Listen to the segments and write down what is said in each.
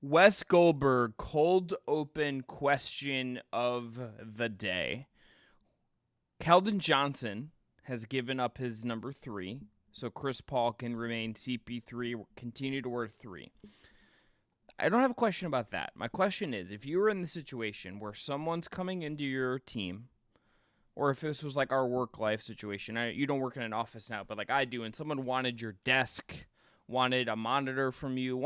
Wes Goldberg, cold open question of the day. Keldon Johnson has given up his number 3, so Chris Paul can remain CP3, continue to wear 3. I don't have a question about that. My question is, if you were in the situation where someone's coming into your team, or if this was like our work-life situation, you don't work in an office now, but like I do, and someone wanted your desk, wanted a monitor from you,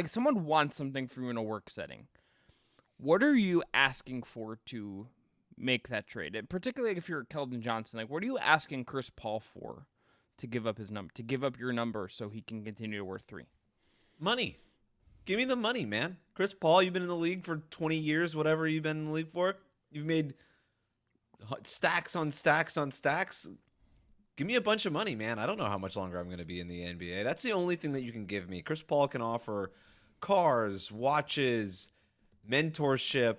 someone wants something from you in a work setting, what are you asking for to make that trade? And particularly if you're Keldon Johnson, like what are you asking Chris Paul for to give up his number, to give up your number so he can continue to wear 3? Money. Give me the money, man. Chris Paul, you've been in the league for 20 years, whatever you've been in the league for. You've made stacks on stacks on stacks. Give me a bunch of money, man. I don't know how much longer I'm going to be in the NBA. That's the only thing that you can give me. Chris Paul can offer cars, watches, mentorship,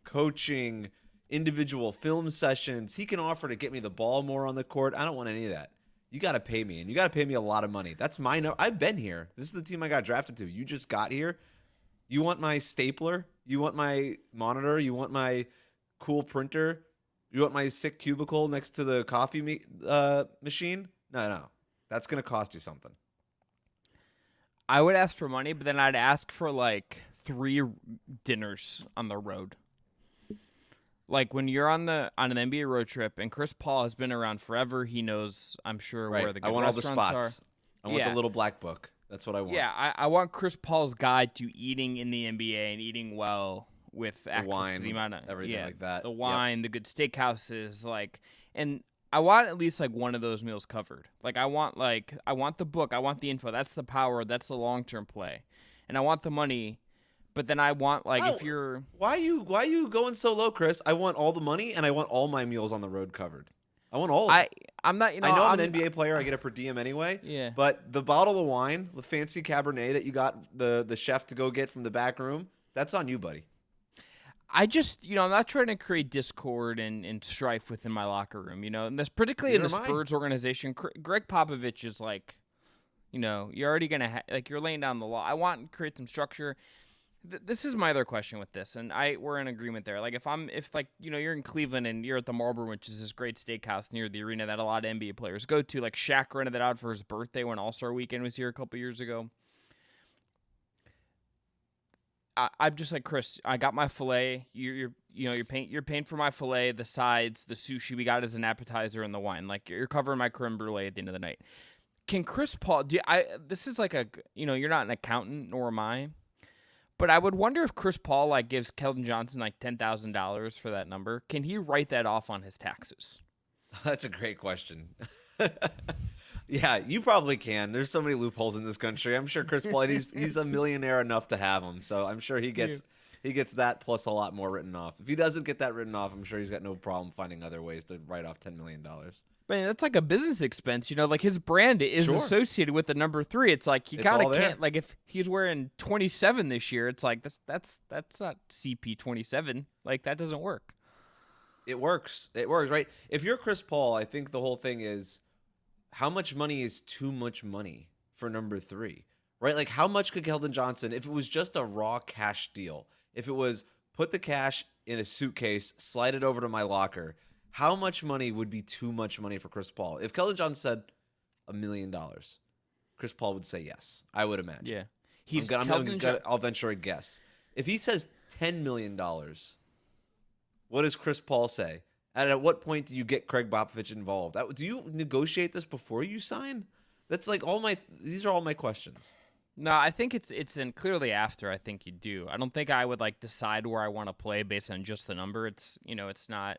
coaching, individual film sessions. He can offer to get me the ball more on the court. I don't want any of that. You got to pay me, and you got to pay me a lot of money. That's my number. I've been here. This is the team I got drafted to. You just got here. You want my stapler? You want my monitor? You want my cool printer? You want my sick cubicle next to the coffee machine? No. That's going to cost you something. I would ask for money, but then I'd ask for like 3 dinners on the road. Like when you're on an NBA road trip, and Chris Paul has been around forever, he knows, I'm sure, where the good I want all the restaurants spots. I want the little black book. That's what I want. Yeah, I want Chris Paul's guide to eating in the NBA and eating well with access wine, to the amount of everything like that. The wine, the good steakhouses, and I want at least like one of those meals covered. Like I want the book, I want the info. That's the power. That's the long-term play, and I want the money. But then I want if you're why are you going so low, Chris? I want all the money and I want all my meals on the road covered. I want all of it. I'm not. I know I'm an NBA player. I get a per diem anyway. Yeah. But the bottle of wine, the fancy Cabernet that you got the chef to go get from the back room, that's on you, buddy. I just, I'm not trying to create discord and strife within my locker room, and this particularly in the Spurs organization. Greg Popovich is like, you're already gonna you're laying down the law. I want to create some structure. This is my other question with this, and we're in agreement there. Like if you're in Cleveland and you're at the Marlboro, which is this great steakhouse near the arena that a lot of NBA players go to, like Shaq rented that out for his birthday when All-Star Weekend was here a couple years ago. I'm just like, Chris, I got my filet. You're paying for my filet, the sides, the sushi we got as an appetizer, and the wine. Like you're covering my creme brulee at the end of the night. Can Chris Paul? This is like you're not an accountant, nor am I. But I would wonder if Chris Paul gives Keldon Johnson $10,000 for that number. Can he write that off on his taxes? That's a great question. Yeah, you probably can. There's so many loopholes in this country. I'm sure Chris Paul, he's a millionaire enough to have them. So I'm sure he gets that plus a lot more written off. If he doesn't get that written off, I'm sure he's got no problem finding other ways to write off $10 million. Man, that's like a business expense, his brand is associated with the number 3. It's like he kind of can't, if he's wearing 27 this year, it's like that's not CP27. Like that doesn't work. It works, right? If you're Chris Paul, I think the whole thing is how much money is too much money for number 3, right? Like how much could Keldon Johnson, if it was just a raw cash deal, if it was put the cash in a suitcase, slide it over to my locker, how much money would be too much money for Chris Paul? If Keldon Johnson said $1 million, Chris Paul would say yes, I would imagine. Yeah. I'll venture a guess. If he says $10 million, what does Chris Paul say? And at what point do you get Craig Popovich involved? Do you negotiate this before you sign? That's these are all my questions. No, I think it's clearly after. I think you do. I don't think I would decide where I want to play based on just the number. It's it's not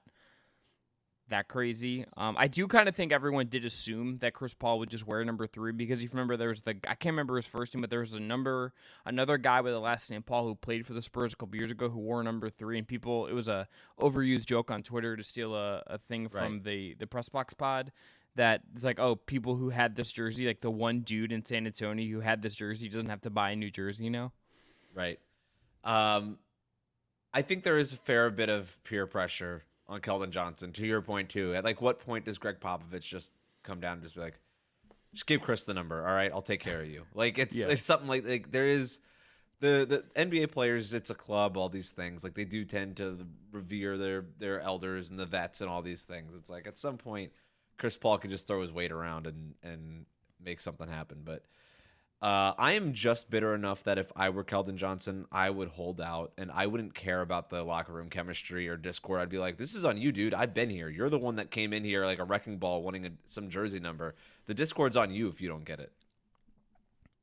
that crazy. I do kind of think everyone did assume that Chris Paul would just wear number 3 because if you remember, there was I can't remember his first name, but there was another guy with the last name Paul who played for the Spurs a couple years ago who wore number 3, and it was a overused joke on Twitter to steal a thing from the Press Box pod that it's like, oh, people who had this jersey, like the one dude in San Antonio who had this jersey doesn't have to buy a new jersey, Right. I think there is a fair bit of peer pressure on Keldon Johnson, to your point, too. At what point does Greg Popovich just come down and just be like, just give Chris the number, all right? I'll take care of you. It's something like there is the NBA players, it's a club, all these things. Like they do tend to revere their elders and the vets and all these things. It's like at some point Chris Paul could just throw his weight around and make something happen. But I am just bitter enough that if I were Keldon Johnson, I would hold out and I wouldn't care about the locker room chemistry or discord. I'd be like, this is on you, dude. I've been here. You're the one that came in here like a wrecking ball wanting some jersey number. The discord's on you if you don't get it.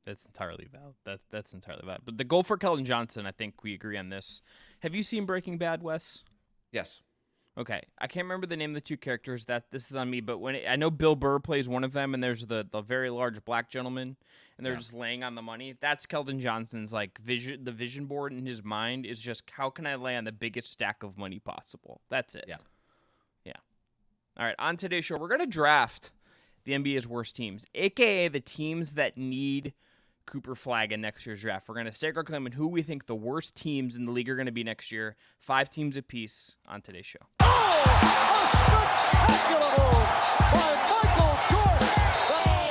That's entirely valid. That's entirely valid. But the goal for Keldon Johnson, I think we agree on this. Have you seen Breaking Bad, Wes? Yes. Okay, I can't remember the name of the two characters. This is on me, but I know Bill Burr plays one of them, and there's the very large black gentleman, and they're just laying on the money. That's Keldon Johnson's like vision. The vision board in his mind is just how can I lay on the biggest stack of money possible. That's it. Yeah. All right, on today's show, we're gonna draft the NBA's worst teams, aka the teams that need Cooper Flagg in next year's draft. We're going to stake our claim on who we think the worst teams in the league are going to be next year. 5 teams apiece on today's show. Oh, a spectacular move by Michael Jordan. Oh,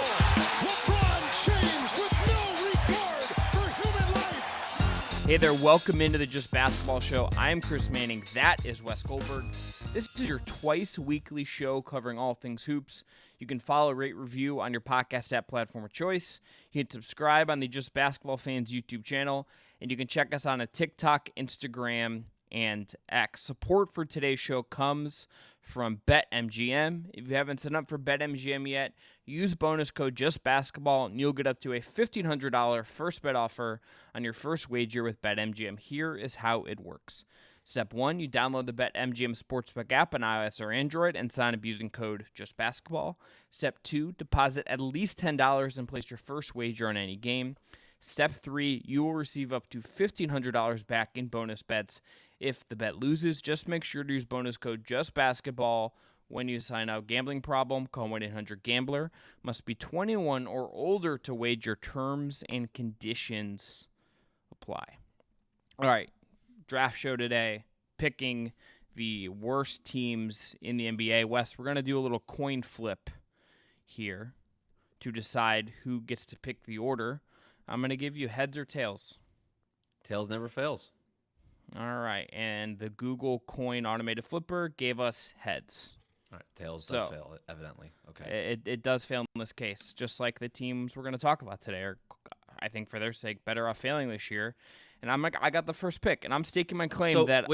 LeBron James with no regard for human life. Hey there, welcome into the Just Basketball Show. I'm Chris Manning. That is Wes Goldberg. This is your twice weekly show covering all things hoops. You can follow, rate, review on your podcast app platform of choice. You can subscribe on the Just Basketball Fans YouTube channel, and you can check us on a TikTok, Instagram, and X. Support for today's show comes from BetMGM. If you haven't signed up for BetMGM yet, use bonus code JustBasketball, and you'll get up to a $1,500 first bet offer on your first wager with BetMGM. Here is how it works. Step 1, you download the BetMGM Sportsbook app on iOS or Android and sign up using code JustBasketball. Step 2, deposit at least $10 and place your first wager on any game. Step 3, you will receive up to $1,500 back in bonus bets. If the bet loses, just make sure to use bonus code JustBasketball when you sign up. Gambling problem? Call 1-800-GAMBLER. Must be 21 or older to wager. Terms and conditions apply. All right. Draft show today, picking the worst teams in the NBA. Wes, we're going to do a little coin flip here to decide who gets to pick the order. I'm going to give you heads or tails. Tails never fails. All right, and the Google coin automated flipper gave us heads. All right, tails does fail, evidently. Okay. It does fail in this case, just like the teams we're going to talk about today are, I think for their sake, better off failing this year. And I'm like, I got the first pick, and I'm staking my claim that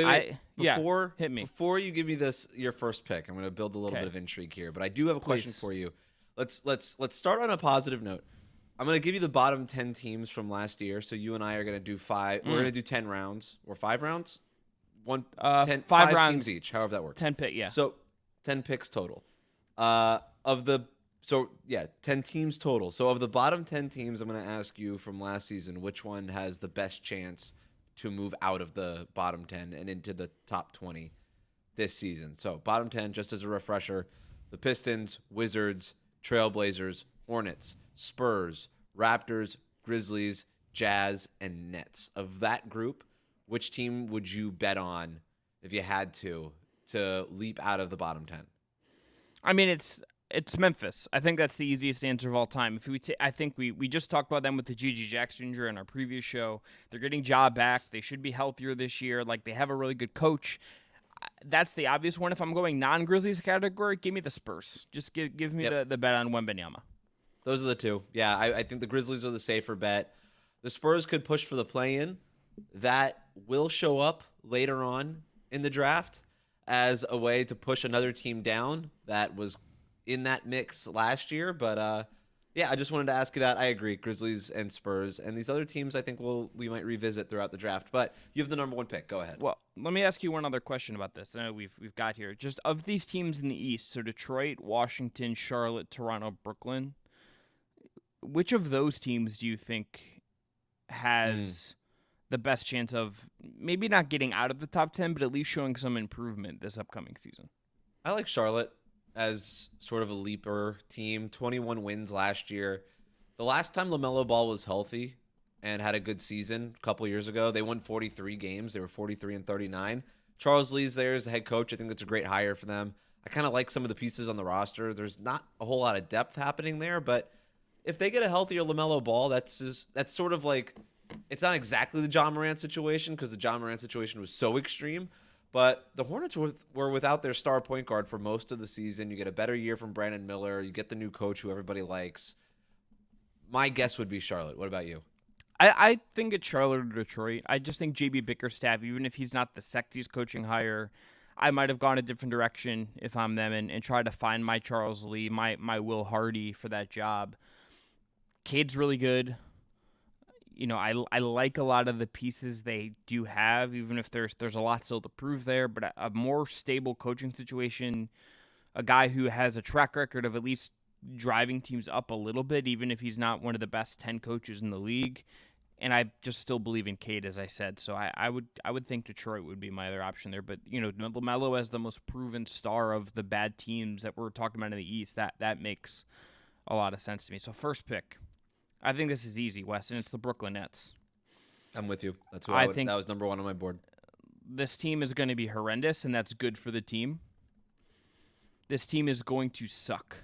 hit me. Before you give me your first pick, I'm going to build a little bit of intrigue here, but I do have a question for you. Let's start on a positive note. I'm going to give you the bottom 10 teams from last year. So you and I are going to do 5. We're going to do 10 rounds or 5 rounds. 5 rounds teams each, however that works. 10 pick, yeah. So 10 picks total. 10 teams total. So of the bottom 10 teams, I'm going to ask you from last season, which one has the best chance to move out of the bottom 10 and into the top 20 this season. So bottom 10, just as a refresher, the Pistons, Wizards, Trailblazers, Hornets, Spurs, Raptors, Grizzlies, Jazz, and Nets. Of that group, which team would you bet on if you had to leap out of the bottom 10? I mean, it's Memphis. I think that's the easiest answer of all time. I think we just talked about them with the Gigi Jackson injury in our previous show. They're getting Ja back. They should be healthier this year. Like, they have a really good coach. That's the obvious one. If I'm going non-Grizzlies category, give me the Spurs. Just give me the bet on Wembanyama. Those are the two. Yeah, I think the Grizzlies are the safer bet. The Spurs could push for the play-in. That will show up later on in the draft as a way to push another team down that was in that mix last year. But, I just wanted to ask you that. I agree, Grizzlies and Spurs. And these other teams I think we might revisit throughout the draft. But you have the number 1 pick. Go ahead. Well, let me ask you one other question about this. I know we've got here. Just of these teams in the East, so Detroit, Washington, Charlotte, Toronto, Brooklyn, which of those teams do you think has the best chance of maybe not getting out of the top 10, but at least showing some improvement this upcoming season? I like Charlotte as sort of a leaper team. 21 wins last year. The last time LaMelo Ball was healthy and had a good season a couple years ago, they won 43 games. They were 43-39. Charles Lee's there as the head coach. I think that's a great hire for them. I kind of like some of the pieces on the roster. There's not a whole lot of depth happening there, but if they get a healthier LaMelo Ball, that's sort of like it's not exactly the John Morant situation because the John Morant situation was so extreme. But the Hornets were without their star point guard for most of the season. You get a better year from Brandon Miller. You get the new coach who everybody likes. My guess would be Charlotte. What about you? I think it's Charlotte or Detroit. I just think JB Bickerstaff, even if he's not the sexiest coaching hire, I might have gone a different direction if I'm them and tried to find my Charles Lee, my Will Hardy for that job. Cade's really good. I like a lot of the pieces they do have, even if there's a lot still to prove there. But a more stable coaching situation, a guy who has a track record of at least driving teams up a little bit, even if he's not one of the best 10 coaches in the league. And I just still believe in Cade, as I said. So I would think Detroit would be my other option there. But LaMelo as the most proven star of the bad teams that we're talking about in the East, that makes a lot of sense to me. So first pick. I think this is easy, Wes, and it's the Brooklyn Nets. I'm with you. That's who I think that was number one on my board. This team is going to be horrendous, and that's good for the team. This team is going to suck,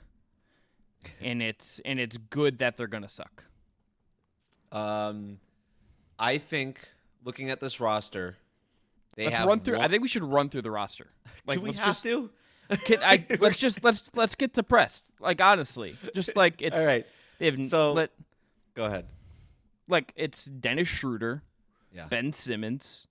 and it's good that they're going to suck. I think looking at this roster, Let's run through. I think we should run through the roster. Do we have to? Let's get depressed. Like honestly, just like it's all right. They have Go ahead. Like it's Dennis Schroeder, Yeah. Ben Simmons,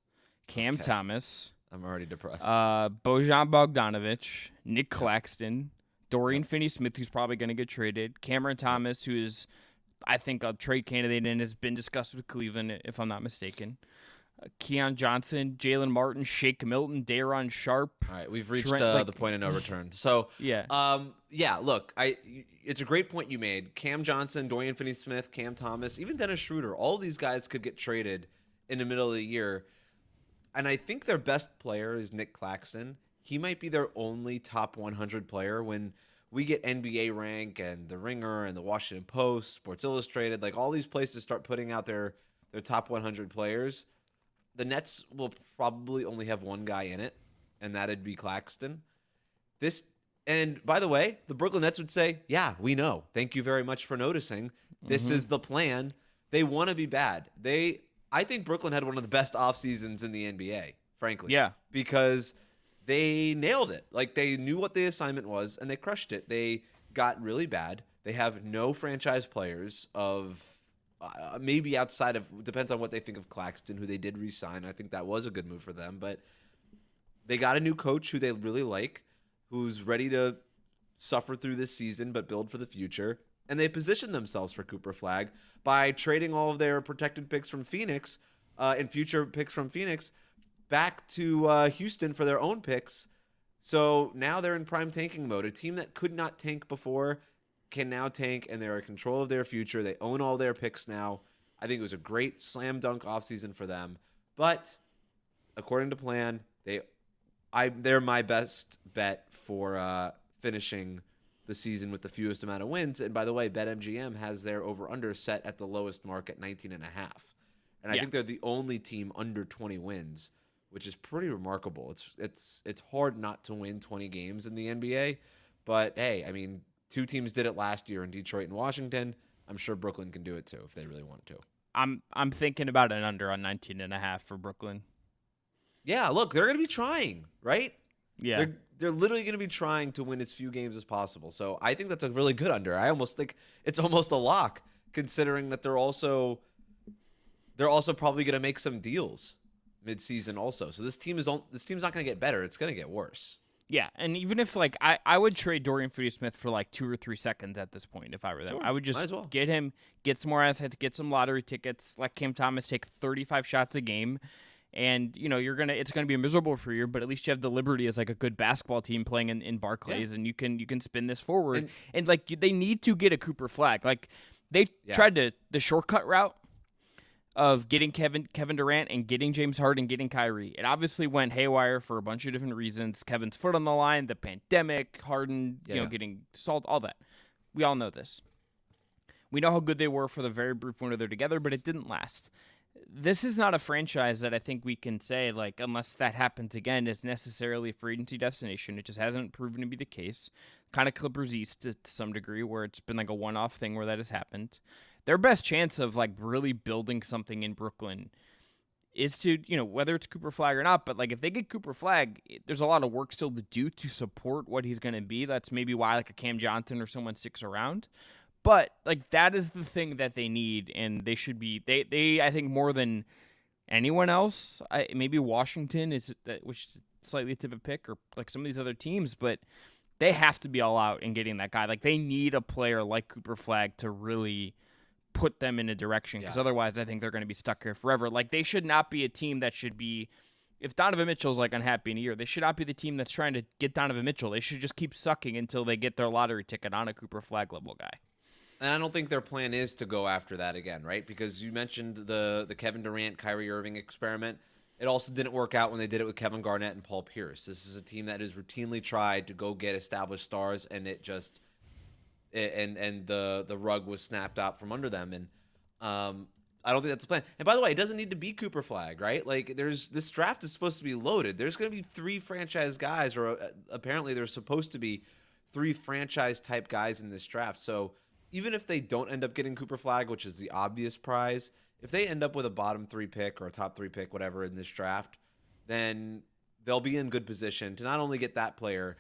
Cam Okay. Thomas, I'm already depressed. Bojan Bogdanovic, Nick Claxton, Dorian Finney-Smith, who's probably going to get traded, Cameron Thomas, who is, I think, a trade candidate and has been discussed with Cleveland, if I'm not mistaken. Keon Johnson, Jalen Martin, Shake Milton, Daron Sharp. All right, we've reached Trent, the point of no return. So yeah. Look, it's a great point you made. Cam Johnson, Dorian Finney-Smith, Cam Thomas, even Dennis Schroeder, all these guys could get traded in the middle of the year. And I think their best player is Nick Claxton. He might be their only top 100 player. When we get NBA Rank and The Ringer and the Washington Post, Sports Illustrated, like all these places start putting out their top 100 players, the Nets will probably only have one guy in it, and that'd be Claxton. And by the way, the Brooklyn Nets would say, yeah, we know. Thank you very much for noticing. This is the plan. They want to be bad. I think Brooklyn had one of the best off seasons in the NBA, frankly. Yeah. Because they nailed it. Like they knew what the assignment was and they crushed it. They got really bad. They have no franchise players of maybe outside of, depends on what they think of Claxton, who they did re-sign. I think that was a good move for them. But they got a new coach who they really like, who's ready to suffer through this season but build for the future. And they positioned themselves for Cooper Flagg by trading all of their protected picks from Phoenix and future picks from Phoenix back to Houston for their own picks. So now they're in prime tanking mode. A team that could not tank before can now tank, and they're in control of their future. They own all their picks now. I think it was a great slam dunk offseason for them. But according to plan, they're my best bet for finishing the season with the fewest amount of wins. And by the way, BetMGM has their over-under set at the lowest mark at 19.5. And I think they're the only team under 20 wins, which is pretty remarkable. It's hard not to win 20 games in the NBA. But, hey, I mean, two teams did it last year in Detroit and Washington. I'm sure Brooklyn can do it, too, if they really want to. I'm thinking about an under on 19.5 for Brooklyn. Yeah, look, they're going to be trying, right? Yeah. They're literally going to be trying to win as few games as possible. So I think that's a really good under. I almost think it's almost a lock, considering that they're also probably going to make some deals mid-season also. So this team's not going to get better. It's going to get worse. Yeah, and even if, like, I would trade Dorian Finney-Smith for, like, 2 or 3 seconds at this point if I were them. Sure, I would just get him, get some more assets, get some lottery tickets, let Cam Thomas take 35 shots a game, and, it's going to be miserable for you, but at least you have the liberty as, like, a good basketball team playing in Barclays, and you can spin this forward. And like, they need to get a Cooper Flagg. Like, they tried the shortcut route of getting Kevin Durant and getting James Harden, getting Kyrie. It obviously went haywire for a bunch of different reasons. Kevin's foot on the line, the pandemic, Harden, getting salt, all that. We all know this. We know how good they were for the very brief window they're together, but it didn't last. This is not a franchise that I think we can say, like, unless that happens again, is necessarily a free agency destination. It just hasn't proven to be the case. Kind of Clippers East to some degree, where it's been like a one-off thing where that has happened. their best chance of like really building something in Brooklyn is to, whether it's Cooper Flagg or not, but like if they get Cooper Flagg, there's a lot of work still to do to support what he's going to be. That's maybe why like a Cam Johnson or someone sticks around. But like that is the thing that they need, and they should be they I think more than anyone else, maybe Washington is, which is slightly a tip of pick, or like some of these other teams, but they have to be all out in getting that guy. Like they need a player like Cooper Flagg to really put them in a direction, because otherwise I think they're going to be stuck here forever. Like they should not be a team that should be, if Donovan Mitchell's like unhappy in a year, they should not be the team that's trying to get Donovan Mitchell. They should just keep sucking until they get their lottery ticket on a Cooper Flagg level guy. And I don't think their plan is to go after that again, right? Because you mentioned the Kevin Durant, Kyrie Irving experiment. It also didn't work out when they did it with Kevin Garnett and Paul Pierce. This is a team that has routinely tried to go get established stars, and it just and the rug was snapped out from under them. And I don't think that's the plan. And by the way, it doesn't need to be Cooper Flagg, right? Like this draft is supposed to be loaded. There's going to be 3 franchise guys, or apparently there's supposed to be 3 franchise type guys in this draft. So even if they don't end up getting Cooper Flagg, which is the obvious prize, if they end up with a bottom 3 pick or a top 3 pick, whatever, in this draft, then they'll be in good position to not only get that player,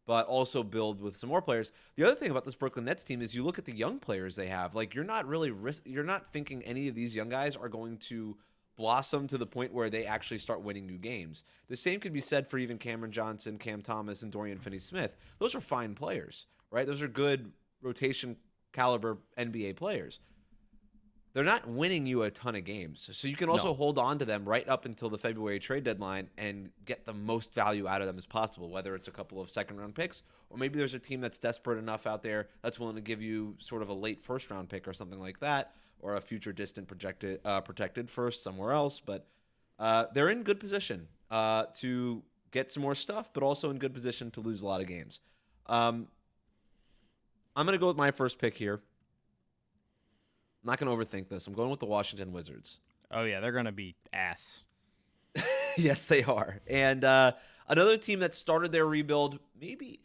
but also build with some more players. The other thing about this Brooklyn Nets team is you look at the young players they have. Like you're not thinking any of these young guys are going to blossom to the point where they actually start winning new games. The same could be said for even Cameron Johnson, Cam Thomas, and Dorian Finney-Smith. Those are fine players, right? Those are good rotation caliber NBA players. They're not winning you a ton of games. So you can also hold on to them right up until the February trade deadline and get the most value out of them as possible, whether it's a couple of second-round picks, or maybe there's a team that's desperate enough out there that's willing to give you sort of a late first-round pick or something like that, or a future distant protected first somewhere else. But they're in good position to get some more stuff, but also in good position to lose a lot of games. I'm going to go with my first pick here. I'm not going to overthink this. I'm going with the Washington Wizards. Oh, yeah, they're going to be ass. Yes, they are. And another team that started their rebuild maybe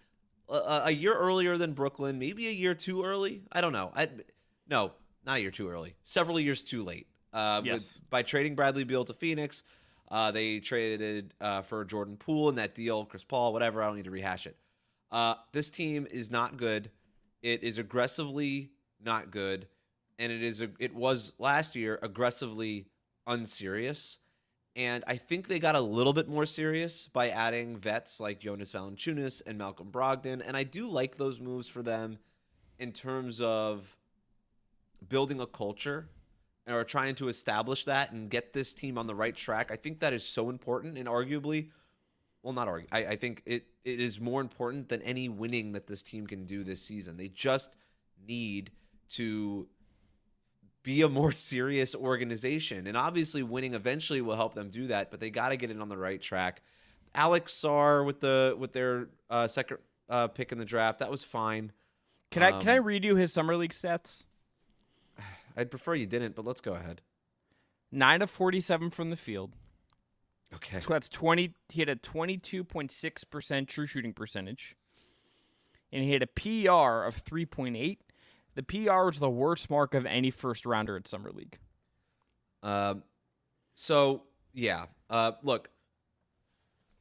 a year earlier than Brooklyn, maybe a year too early. I don't know. No, not a year too early. Several years too late. Yes. By trading Bradley Beal to Phoenix, they traded for Jordan Poole in that deal, Chris Paul, whatever. I don't need to rehash it. This team is not good. It is aggressively not good. And it was last year aggressively unserious. And I think they got a little bit more serious by adding vets like Jonas Valanciunas and Malcolm Brogdon. And I do like those moves for them in terms of building a culture or trying to establish that and get this team on the right track. I think that is so important, and arguably, well, not argue. I think it is more important than any winning that this team can do this season. They just need to be a more serious organization. And obviously winning eventually will help them do that, but they got to get it on the right track. Alex Sarr with their second pick in the draft, that was fine. Can I read you his summer league stats? I'd prefer you didn't, but let's go ahead. 9 of 47 from the field. Okay. So that's 20. He had a 22.6% true shooting percentage. And he had a PR of 3.8. The PR is the worst mark of any first rounder at Summer League. Look,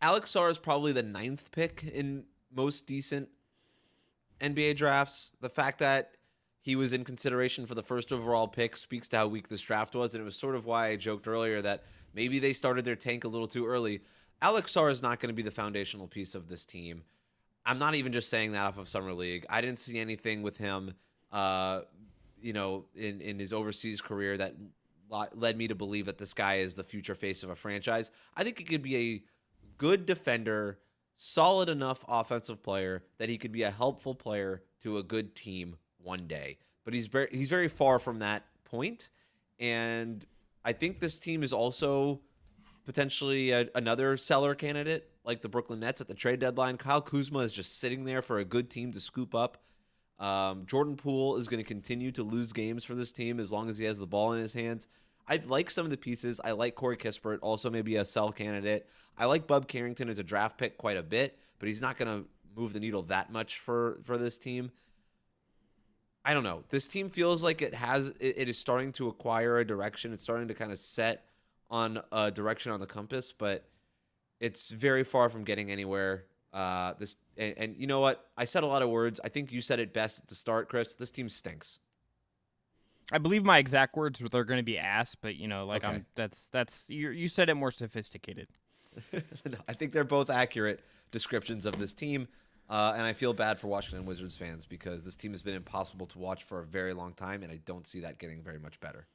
Alex Sarr is probably the 9th pick in most decent NBA drafts. The fact that he was in consideration for the first overall pick speaks to how weak this draft was, and it was sort of why I joked earlier that maybe they started their tank a little too early. Alex Sarr is not going to be the foundational piece of this team. I'm not even just saying that off of Summer League. I didn't see anything with him in his overseas career that led me to believe that this guy is the future face of a franchise. I think he could be a good defender, solid enough offensive player that he could be a helpful player to a good team one day. But he's very far from that point. And I think this team is also potentially another seller candidate like the Brooklyn Nets at the trade deadline. Kyle Kuzma is just sitting there for a good team to scoop up. Jordan Poole is going to continue to lose games for this team as long as he has the ball in his hands. I like some of the pieces. I like Corey Kispert, also maybe a sell candidate. I like Bub Carrington as a draft pick quite a bit, but he's not going to move the needle that much for this team. I don't know. This team feels like it is starting to acquire a direction. It's starting to kind of set on a direction on the compass, but it's very far from getting anywhere. And you know what? I said a lot of words. I think you said it best at the start, Chris. This team stinks. I believe my exact words they're going to be ass, but Okay. that's you said it more sophisticated. No, I think they're both accurate descriptions of this team. And I feel bad for Washington Wizards fans because this team has been impossible to watch for a very long time, and I don't see that getting very much better.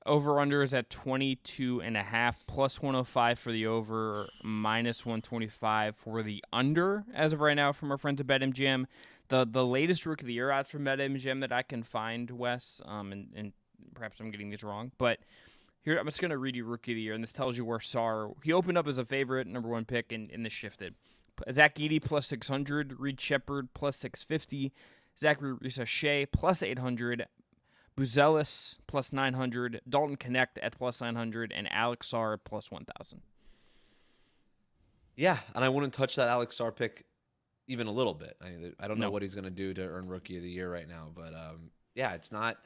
Over-under is at 22.5, plus 105 for the over, minus 125 for the under, as of right now, from our friends at BetMGM. The latest Rookie of the Year odds from BetMGM that I can find, Wes, and perhaps I'm getting these wrong, but here I'm just going to read you Rookie of the Year, and this tells you where Sarr, he opened up as a favorite, number one pick, and this shifted. Zach Edey, plus 600, Reed Shepherd, plus 650, Zachary Shea, plus 800, Buzelis plus 900, Dalton Connect at plus 900, and Alex Sarr at plus 1,000. Yeah, and I wouldn't touch that Alex Sarr pick even a little bit. I don't know No. what he's going to do to earn Rookie of the Year right now, but yeah, it's not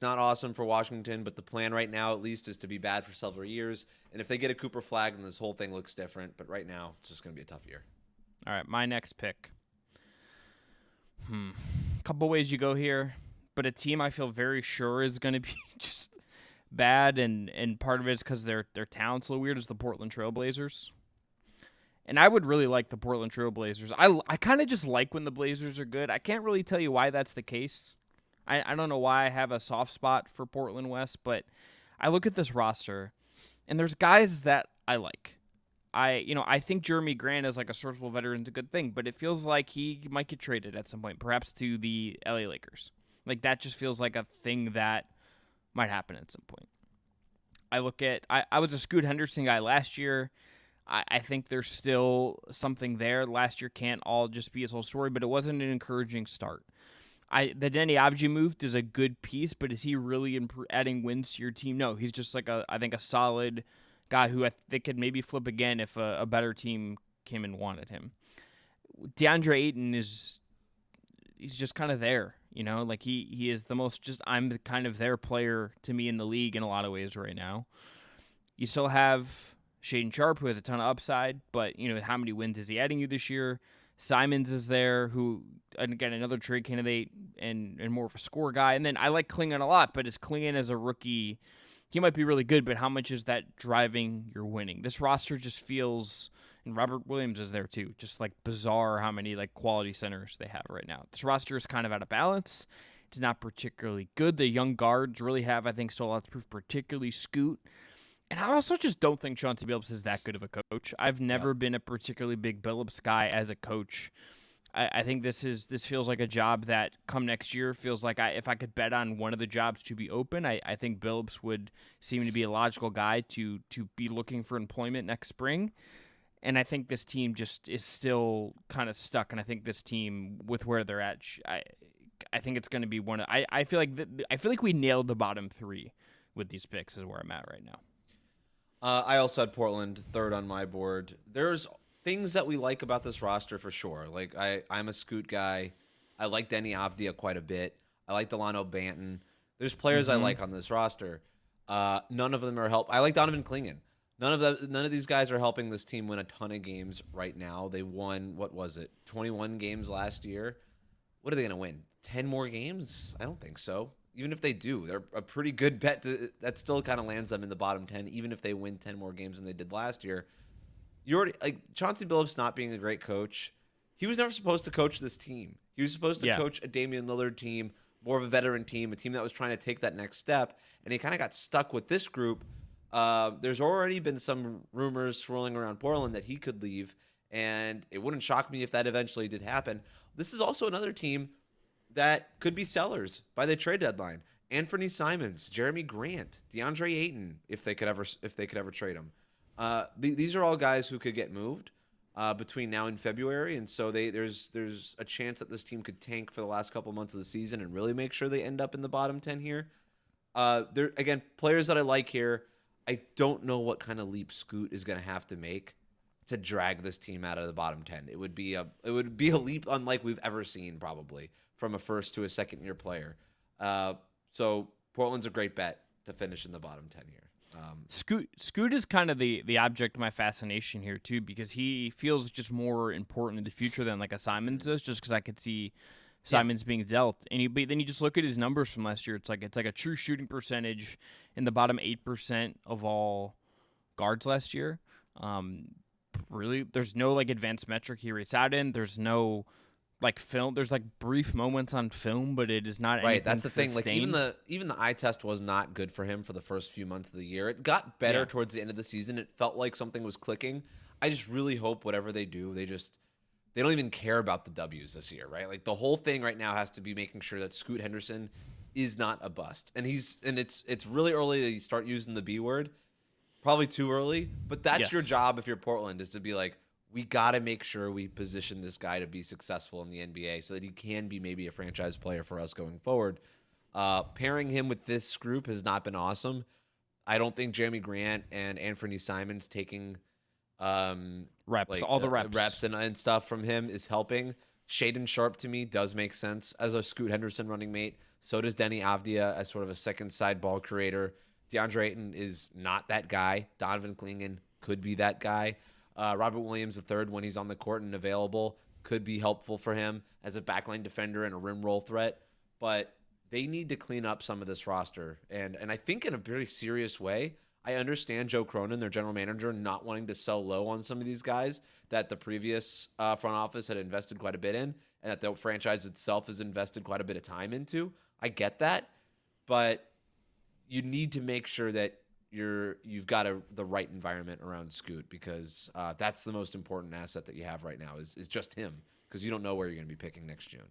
awesome for Washington. But the plan right now, at least, is to be bad for several years. And if they get a Cooper Flagg, then this whole thing looks different. But right now, it's just going to be a tough year. All right, my next pick. Couple ways you go here, but a team I feel very sure is going to be just bad, and part of it is because their talent's a little weird, is the Portland Trail Blazers. And I would really like the Portland Trail Blazers. I kind of just like when the Blazers are good. I can't really tell you why that's the case. I don't know why I have a soft spot for Portland West, but I look at this roster, and there's guys that I like. I think Jeremy Grant as like a serviceable veteran is a good thing, but it feels like he might get traded at some point, perhaps to the LA Lakers. Like that just feels like a thing that might happen at some point. I was a Scoot Henderson guy last year. I think there's still something there. Last year can't all just be his whole story, but it wasn't an encouraging start. The Denny Avdija move is a good piece, but is he really adding wins to your team? No, he's just like I think a solid guy who I think could maybe flip again if a better team came and wanted him. DeAndre Ayton he's just kind of there, like he is the most I'm the kind of their player to me in the league in a lot of ways right now. You still have Shaedon Sharpe, who has a ton of upside, but how many wins is he adding you this year? Simons is there, who, again, another trade candidate and more of a score guy. And then I like Klingon a lot, but is Klingon as a rookie, he might be really good, but how much is that driving your winning? This roster just feels, and Robert Williams is there too, just like bizarre how many like quality centers they have right now. This roster is kind of out of balance. It's not particularly good. The young guards really have, I think, still a lot to prove, particularly Scoot. And I also just don't think Chauncey Billups is that good of a coach. I've never been a particularly big Billups guy as a coach. I think this feels like a job that come next year feels like if I could bet on one of the jobs to be open, I think Billups would seem to be a logical guy to be looking for employment next spring. And I think this team just is still kind of stuck. And I think this team, with where they're at, I think it's going to be one of. I feel like we nailed the bottom three with these picks. Is where I'm at right now. I also had Portland third on my board. There's things that we like about this roster for sure. Like I'm a Scoot guy. I like Denny Avdija quite a bit. I like Delano Banton. There's players I like on this roster. None of them are help. I like Donovan Klingon. None of these guys are helping this team win a ton of games right now. They won, 21 games last year. What are they going to win? 10 more games? I don't think so. Even if they do, they're a pretty good bet. That still kind of lands them in the bottom 10, even if they win 10 more games than they did last year. You already Chauncey Billups not being a great coach. He was never supposed to coach this team. He was supposed to coach a Damian Lillard team, more of a veteran team, a team that was trying to take that next step, and he kind of got stuck with this group. There's already been some rumors swirling around Portland that he could leave, and it wouldn't shock me if that eventually did happen. This is also another team that could be sellers by the trade deadline. Anthony Simons, Jeremy Grant, DeAndre Ayton, if they could ever trade him. These are all guys who could get moved between now and February, and so there's a chance that this team could tank for the last couple months of the season and really make sure they end up in the bottom 10 here. There again, players that I like here. I don't know what kind of leap Scoot is going to have to make to drag this team out of the bottom 10. It would be a leap unlike we've ever seen, probably, from a first to a second year player. So Portland's a great bet to finish in the bottom 10 here. Scoot is kind of the object of my fascination here too, because he feels just more important in the future than like a Simons does, just because I could see Simons being dealt. But then you just look at his numbers from last year. It's like a true shooting percentage in the bottom 8% of all guards last year. Really, there's no like advanced metric he rates out in. There's no like film. There's like brief moments on film, but it is not right. That's the thing. Like sustained. even the eye test was not good for him for the first few months of the year. It got better towards the end of the season. It felt like something was clicking. I just really hope whatever they do, they don't even care about the W's this year, right? Like the whole thing right now has to be making sure that Scoot Henderson is not a bust, and it's really early to start using the B word. Probably too early, but that's your job if you're Portland, is to be like, we got to make sure we position this guy to be successful in the NBA so that he can be maybe a franchise player for us going forward. Pairing him with this group has not been awesome. I don't think Jeremy Grant and Anthony Simons taking reps and stuff from him is helping. Shaedon Sharpe to me does make sense as a Scoot Henderson running mate. So does Denny Avdia as sort of a second side ball creator. DeAndre Ayton is not that guy. Donovan Clingan could be that guy. Robert Williams III, when he's on the court and available, could be helpful for him as a backline defender and a rim roll threat. But they need to clean up some of this roster. And I think in a very serious way. I understand Joe Cronin, their general manager, not wanting to sell low on some of these guys that the previous front office had invested quite a bit in, and that the franchise itself has invested quite a bit of time into. I get that. But you need to make sure that you've got the right environment around Scoot, because that's the most important asset that you have right now is just him, because you don't know where you're going to be picking next June.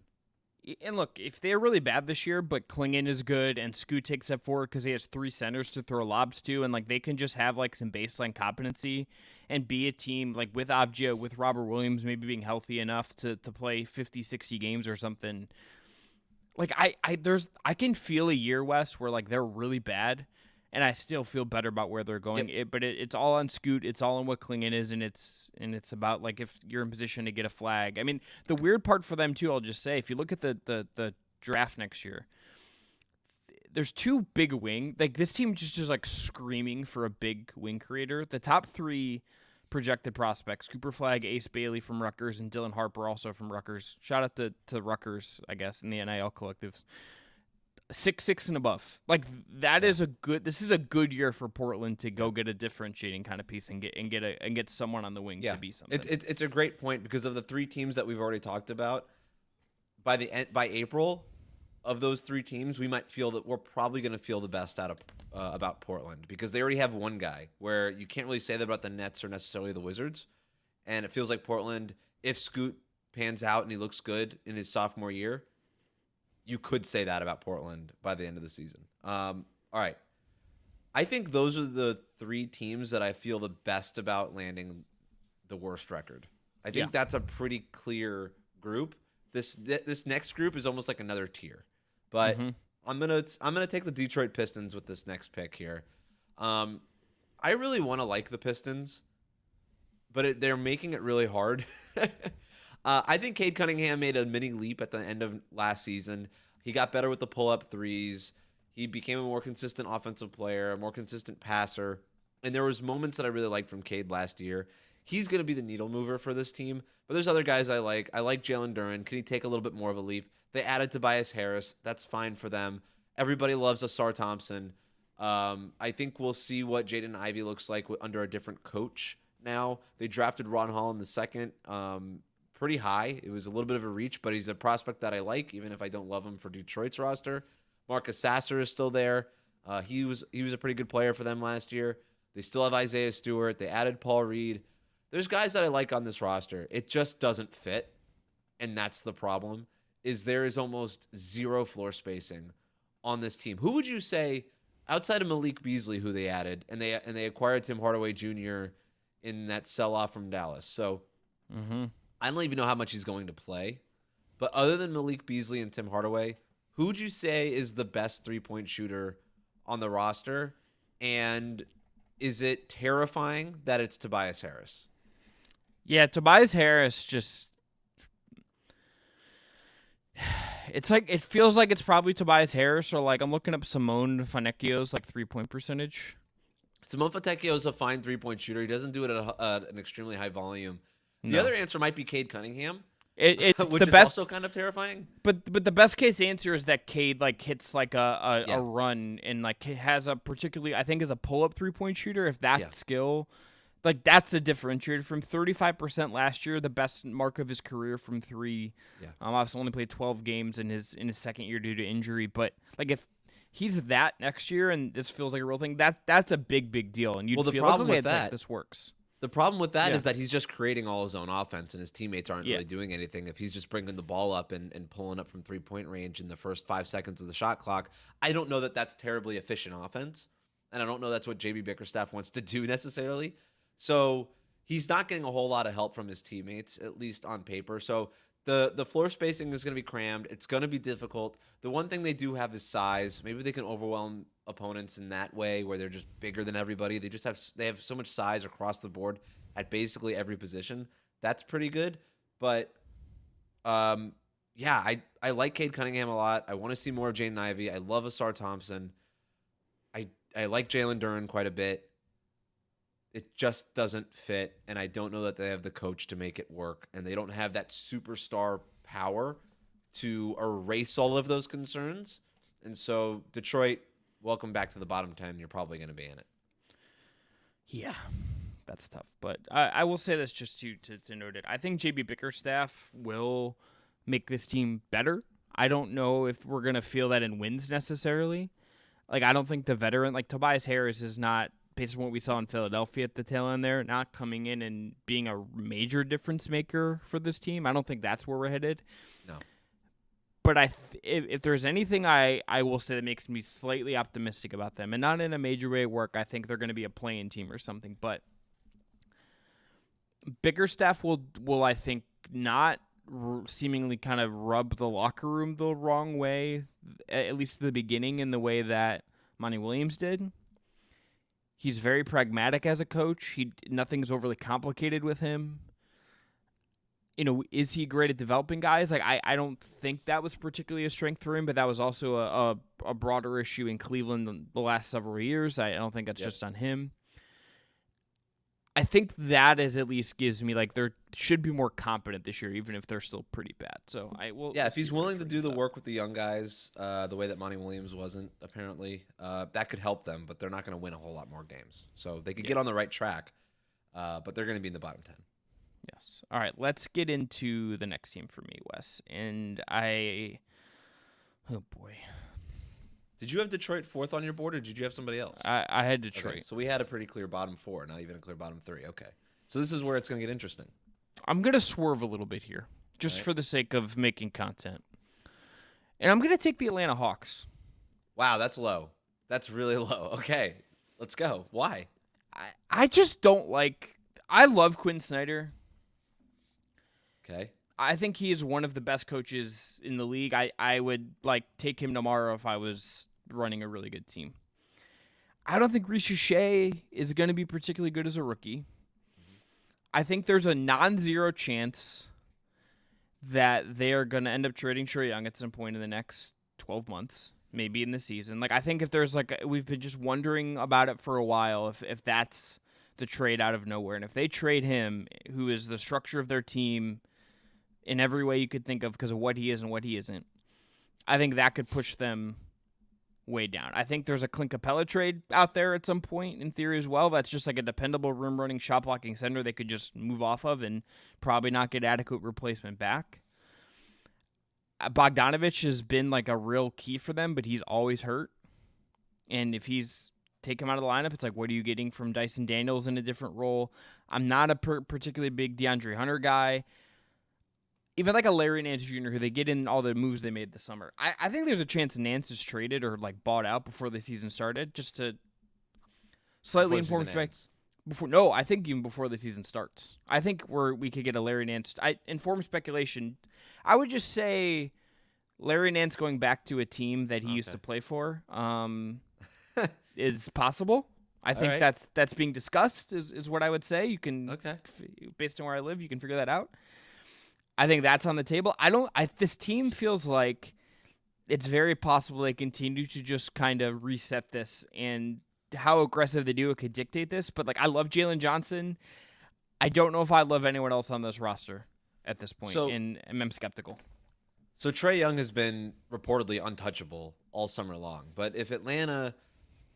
And look, if they're really bad this year, but Clingan is good and Scoot takes step forward because he has 3 centers to throw lobs to, and like they can just have like some baseline competency and be a team like with Avdia, with Robert Williams maybe being healthy enough to play 50, 60 games or something. Like I can feel a year, Wes, where like they're really bad, and I still feel better about where they're going. Yep. But it's all on Scoot. It's all on what Clingan is, and it's about like if you're in position to get a flag. I mean, the weird part for them too, I'll just say, if you look at the draft next year, there's 2 big wing. Like this team just like screaming for a big wing creator. The top 3 projected prospects: Cooper Flagg, Ace Bailey from Rutgers, and Dylan Harper also from Rutgers. Shout out to Rutgers, I guess, in the NIL collectives. 6'6" and above. Like that is this is a good year for Portland to go get a differentiating kind of piece and get someone on the wing to be something. It's a great point, because of the 3 teams that we've already talked about, by April, of those 3 teams, we might feel that we're probably going to feel the best about Portland, because they already have one guy, where you can't really say that about the Nets or necessarily the Wizards. And it feels like Portland, if Scoot pans out and he looks good in his sophomore year, you could say that about Portland by the end of the season. All right. I think those are the 3 teams that I feel the best about landing the worst record. I think that's a pretty clear group. This next group is almost like another tier. But I'm gonna take the Detroit Pistons with this next pick here. I really want to like the Pistons, but they're making it really hard. I think Cade Cunningham made a mini leap at the end of last season. He got better with the pull-up threes. He became a more consistent offensive player, a more consistent passer. And there was moments that I really liked from Cade last year. He's going to be the needle mover for this team. But there's other guys I like. I like Jalen Duren. Can he take a little bit more of a leap? They added Tobias Harris. That's fine for them. Everybody loves Asar Thompson. I think we'll see what Jaden Ivey looks like under a different coach now. They drafted Ron Hall in the second. Pretty high. It was a little bit of a reach, but he's a prospect that I like, even if I don't love him for Detroit's roster. Marcus Sasser is still there. He was a pretty good player for them last year. They still have Isaiah Stewart. They added Paul Reed. There's guys that I like on this roster. It just doesn't fit, and that's the problem, is there is almost zero floor spacing on this team. Who would you say, outside of Malik Beasley, who they added, and they acquired Tim Hardaway Jr. in that sell-off from Dallas. So I don't even know how much he's going to play. But other than Malik Beasley and Tim Hardaway, who would you say is the best three-point shooter on the roster? And is it terrifying that it's Tobias Harris? Yeah, Tobias Harris just. It's like it feels like it's probably Tobias Harris, or like I'm looking up Simone Fontecchio's like 3-point percentage. Simone Fontecchio is a fine 3-point shooter. He doesn't do it at an extremely high volume. The No, other answer might be Cade Cunningham, it's which the is best. also kind of terrifying. But the best case answer is that Cade like hits like a Yeah. run and like has a particularly I think is a pull up 3-point shooter. If that Yeah. skill, like that's a differentiator from 35% last year, the best mark of his career from three. Yeah. Obviously only played 12 games in his second year due to injury, but like if he's that next year and this feels like a real thing, that's a big deal. And you'd Well, the feel problem like, okay, with it's like that- this works. The problem with that Yeah. is that he's just creating all his own offense, and his teammates aren't Yeah. really doing anything. If he's just bringing the ball up and pulling up from 3-point range in the first 5 seconds of the shot clock, I don't know that that's terribly efficient offense, and I don't know that's what JB Bickerstaff wants to do necessarily. So he's not getting a whole lot of help from his teammates, at least on paper. So the floor spacing is going to be crammed. It's going to be difficult. The one thing they do have is size. Maybe they can overwhelm opponents in that way, where they're just bigger than everybody. They have so much size across the board at basically every position. That's pretty good. But yeah, I like Cade Cunningham a lot. I want to see more of Jaden Ivey. I love Asar Thompson. I like Jalen Duren quite a bit. It just doesn't fit, and I don't know that they have the coach to make it work, and they don't have that superstar power to erase all of those concerns. And so, Detroit, welcome back to the bottom 10. You're probably going to be in it. Yeah, that's tough. But I will say this just to note it. I think JB Bickerstaff will make this team better. I don't know if we're going to feel that in wins necessarily. Like, I don't think the veteran, like Tobias Harris is not, based on what we saw in Philadelphia at the tail end there, not coming in and being a major difference maker for this team. I don't think that's where we're headed. No. But if there's anything I will say that makes me slightly optimistic about them, and not in a major way at work, I think they're going to be a play-in team or something. But Bickerstaff will I think not seemingly kind of rub the locker room the wrong way, at least at the beginning, in the way that Monty Williams did. He's very pragmatic as a coach. Nothing's overly complicated with him. You know, is he great at developing guys? Like, I don't think that was particularly a strength for him, but that was also a broader issue in Cleveland the last several years. I don't think that's just on him. I think that is at least gives me, like, they should be more competent this year, even if they're still pretty bad. So I will. Yeah, if he's willing to do the work with the young guys, the way that Monty Williams wasn't, apparently, that could help them, but they're not going to win a whole lot more games. So they could get on the right track, but they're going to be in the bottom 10. Yes. All right, let's get into the next team for me, Wes. And oh boy. Did you have Detroit fourth on your board, or did you have somebody else? I had Detroit. Okay, so we had a pretty clear bottom 4, not even a clear bottom 3. Okay. So this is where it's going to get interesting. I'm going to swerve a little bit here, just for the sake of making content. And I'm going to take the Atlanta Hawks. Wow, that's low. That's really low. Okay, let's go. Why? I just don't like... I love Quinn Snyder. Okay. I think he is one of the best coaches in the league. I would take him tomorrow if I was running a really good team. I don't think Reece Shea is going to be particularly good as a rookie. Mm-hmm. I think there's a non-zero chance that they are going to end up trading Trae Young at some point in the next 12 months, maybe in the season. Like, I think if there's we've been just wondering about it for a while, if that's the trade out of nowhere. And if they trade him, who is the structure of their team in every way you could think of because of what he is and what he isn't, I think that could push them way down. I think there's a Clint Capella trade out there at some point in theory as well. That's just like a dependable rim running, shot blocking center they could just move off of and probably not get adequate replacement back. Bogdanovich has been like a real key for them, but he's always hurt. And if he's take him out of the lineup, it's like, what are you getting from Dyson Daniels in a different role? I'm not a particularly big DeAndre Hunter guy. Even like a Larry Nance Jr., who they get in all the moves they made this summer. I think there's a chance Nance is traded or bought out before the season started, just to slightly inform speculation. No, I think even before the season starts. I think we could get a Larry Nance. Informed speculation. I would just say Larry Nance going back to a team that he used to play for is possible. I think right. that's being discussed is what I would say. You can Okay. based on where I live, you can figure that out. I think that's on the table. This team feels like it's very possible they continue to just kind of reset this, and how aggressive they do it could dictate this. But like, I love Jalen Johnson. I don't know if I love anyone else on this roster at this point, and I'm skeptical. So Trae Young has been reportedly untouchable all summer long. But if Atlanta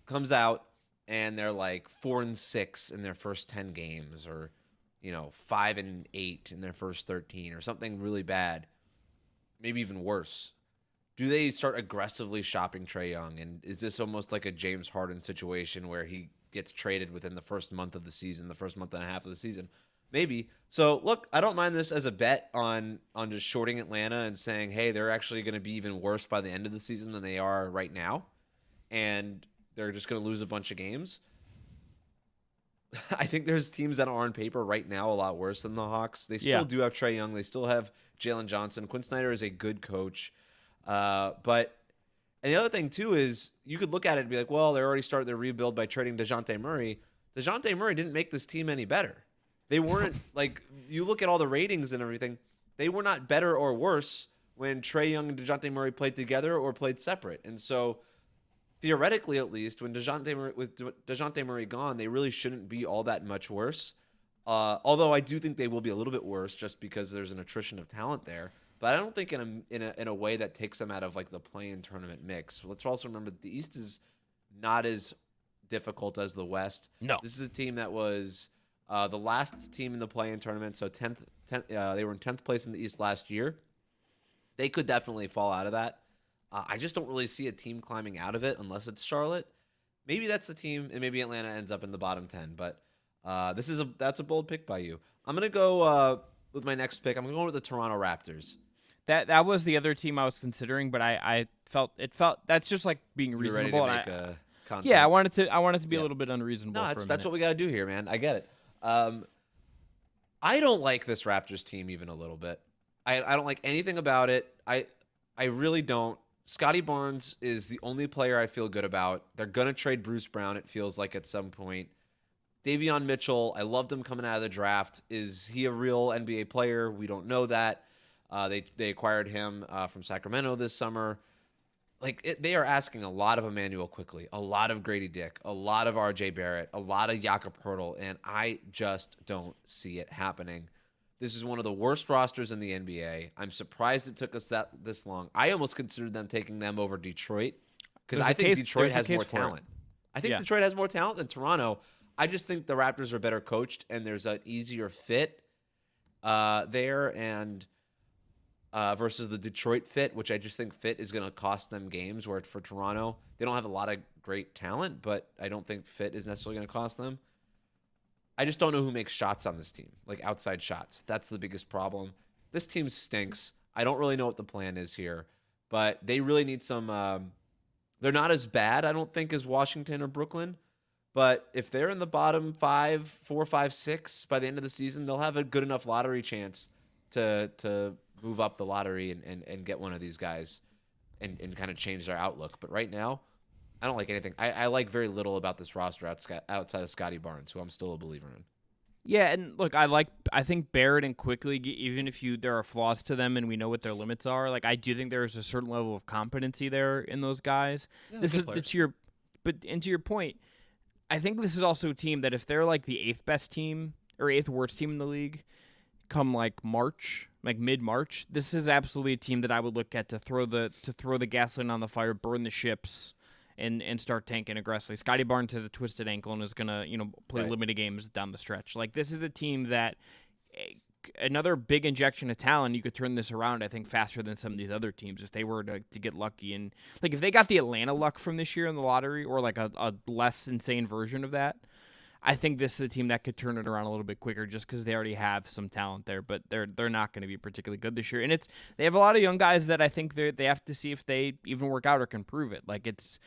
comes out and they're like 4-6 in their first 10 games, or 5-8 in their first 13, or something really bad, maybe even worse, do they start aggressively shopping Trae Young? And is this almost like a James Harden situation where he gets traded within the first month of the season, the first month and a half of the season? Maybe. So, look, I don't mind this as a bet on just shorting Atlanta and saying, hey, they're actually going to be even worse by the end of the season than they are right now, and they're just going to lose a bunch of games. I think there's teams that are on paper right now a lot worse than the Hawks. They still do have Trae Young. They still have Jalen Johnson. Quinn Snyder is a good coach. And the other thing, too, is you could look at it and be like, well, they already started their rebuild by trading DeJounte Murray. DeJounte Murray didn't make this team any better. They weren't, like, you look at all the ratings and everything, they were not better or worse when Trae Young and DeJounte Murray played together or played separate. And so, theoretically at least, with DeJounte Murray gone, they really shouldn't be all that much worse. Although I do think they will be a little bit worse just because there's an attrition of talent there. But I don't think in a way that takes them out of like the play-in tournament mix. Let's also remember that the East is not as difficult as the West. No. This is a team that was the last team in the play-in tournament, so 10th, they were in 10th place in the East last year. They could definitely fall out of that. I just don't really see a team climbing out of it unless it's Charlotte. Maybe that's the team, and maybe Atlanta ends up in the bottom 10. But that's a bold pick by you. I'm gonna go with my next pick. I'm gonna go with the Toronto Raptors. That was the other team I was considering, but I felt that's just like being reasonable. You're ready to make content. Yeah, I wanted to be a little bit unreasonable. No, that's what we got to do here, man. I get it. I don't like this Raptors team even a little bit. I don't like anything about it. I really don't. Scotty Barnes is the only player I feel good about. They're going to trade Bruce Brown, it feels like, at some point. Davion Mitchell, I loved him coming out of the draft. Is he a real NBA player? We don't know that. They acquired him from Sacramento this summer. They are asking a lot of Emmanuel Quickley, a lot of Grady Dick, a lot of R.J. Barrett, a lot of Jakob Poeltl, and I just don't see it happening. This is one of the worst rosters in the NBA. I'm surprised it took us this long. I almost considered them taking them over Detroit because I think Detroit has more talent. I think Detroit has more talent than Toronto. I just think the Raptors are better coached, and there's an easier fit there, and versus the Detroit fit, which I just think fit is going to cost them games, where for Toronto, they don't have a lot of great talent, but I don't think fit is necessarily going to cost them. I just don't know who makes shots on this team, like outside shots. That's the biggest problem. This team stinks. I don't really know what the plan is here, but they really need some they're not as bad, I don't think, as Washington or Brooklyn, but if they're in the bottom 4, 5, 6 by the end of the season, they'll have a good enough lottery chance to move up the lottery and get one of these guys and kind of change their outlook. But right now, I don't like anything. I like very little about this roster outside of Scotty Barnes, who I'm still a believer in. Yeah, and look, I think Barrett and Quickley, even if there are flaws to them and we know what their limits are, like I do think there's a certain level of competency there in those guys. Yeah, to your point, I think this is also a team that if they're like the 8th best team or 8th worst team in the league come like March, like mid-March, this is absolutely a team that I would look at to throw the gasoline on the fire, burn the ships, and start tanking aggressively. Scotty Barnes has a twisted ankle and is gonna play limited games down the stretch. Like, this is a team that another big injection of talent, you could turn this around, I think, faster than some of these other teams if they were to get lucky. And like if they got the Atlanta luck from this year in the lottery, or like a less insane version of that, I think this is a team that could turn it around a little bit quicker just because they already have some talent there, but they're not going to be particularly good this year. And they have a lot of young guys that I think they have to see if they even work out or can prove it. Like it's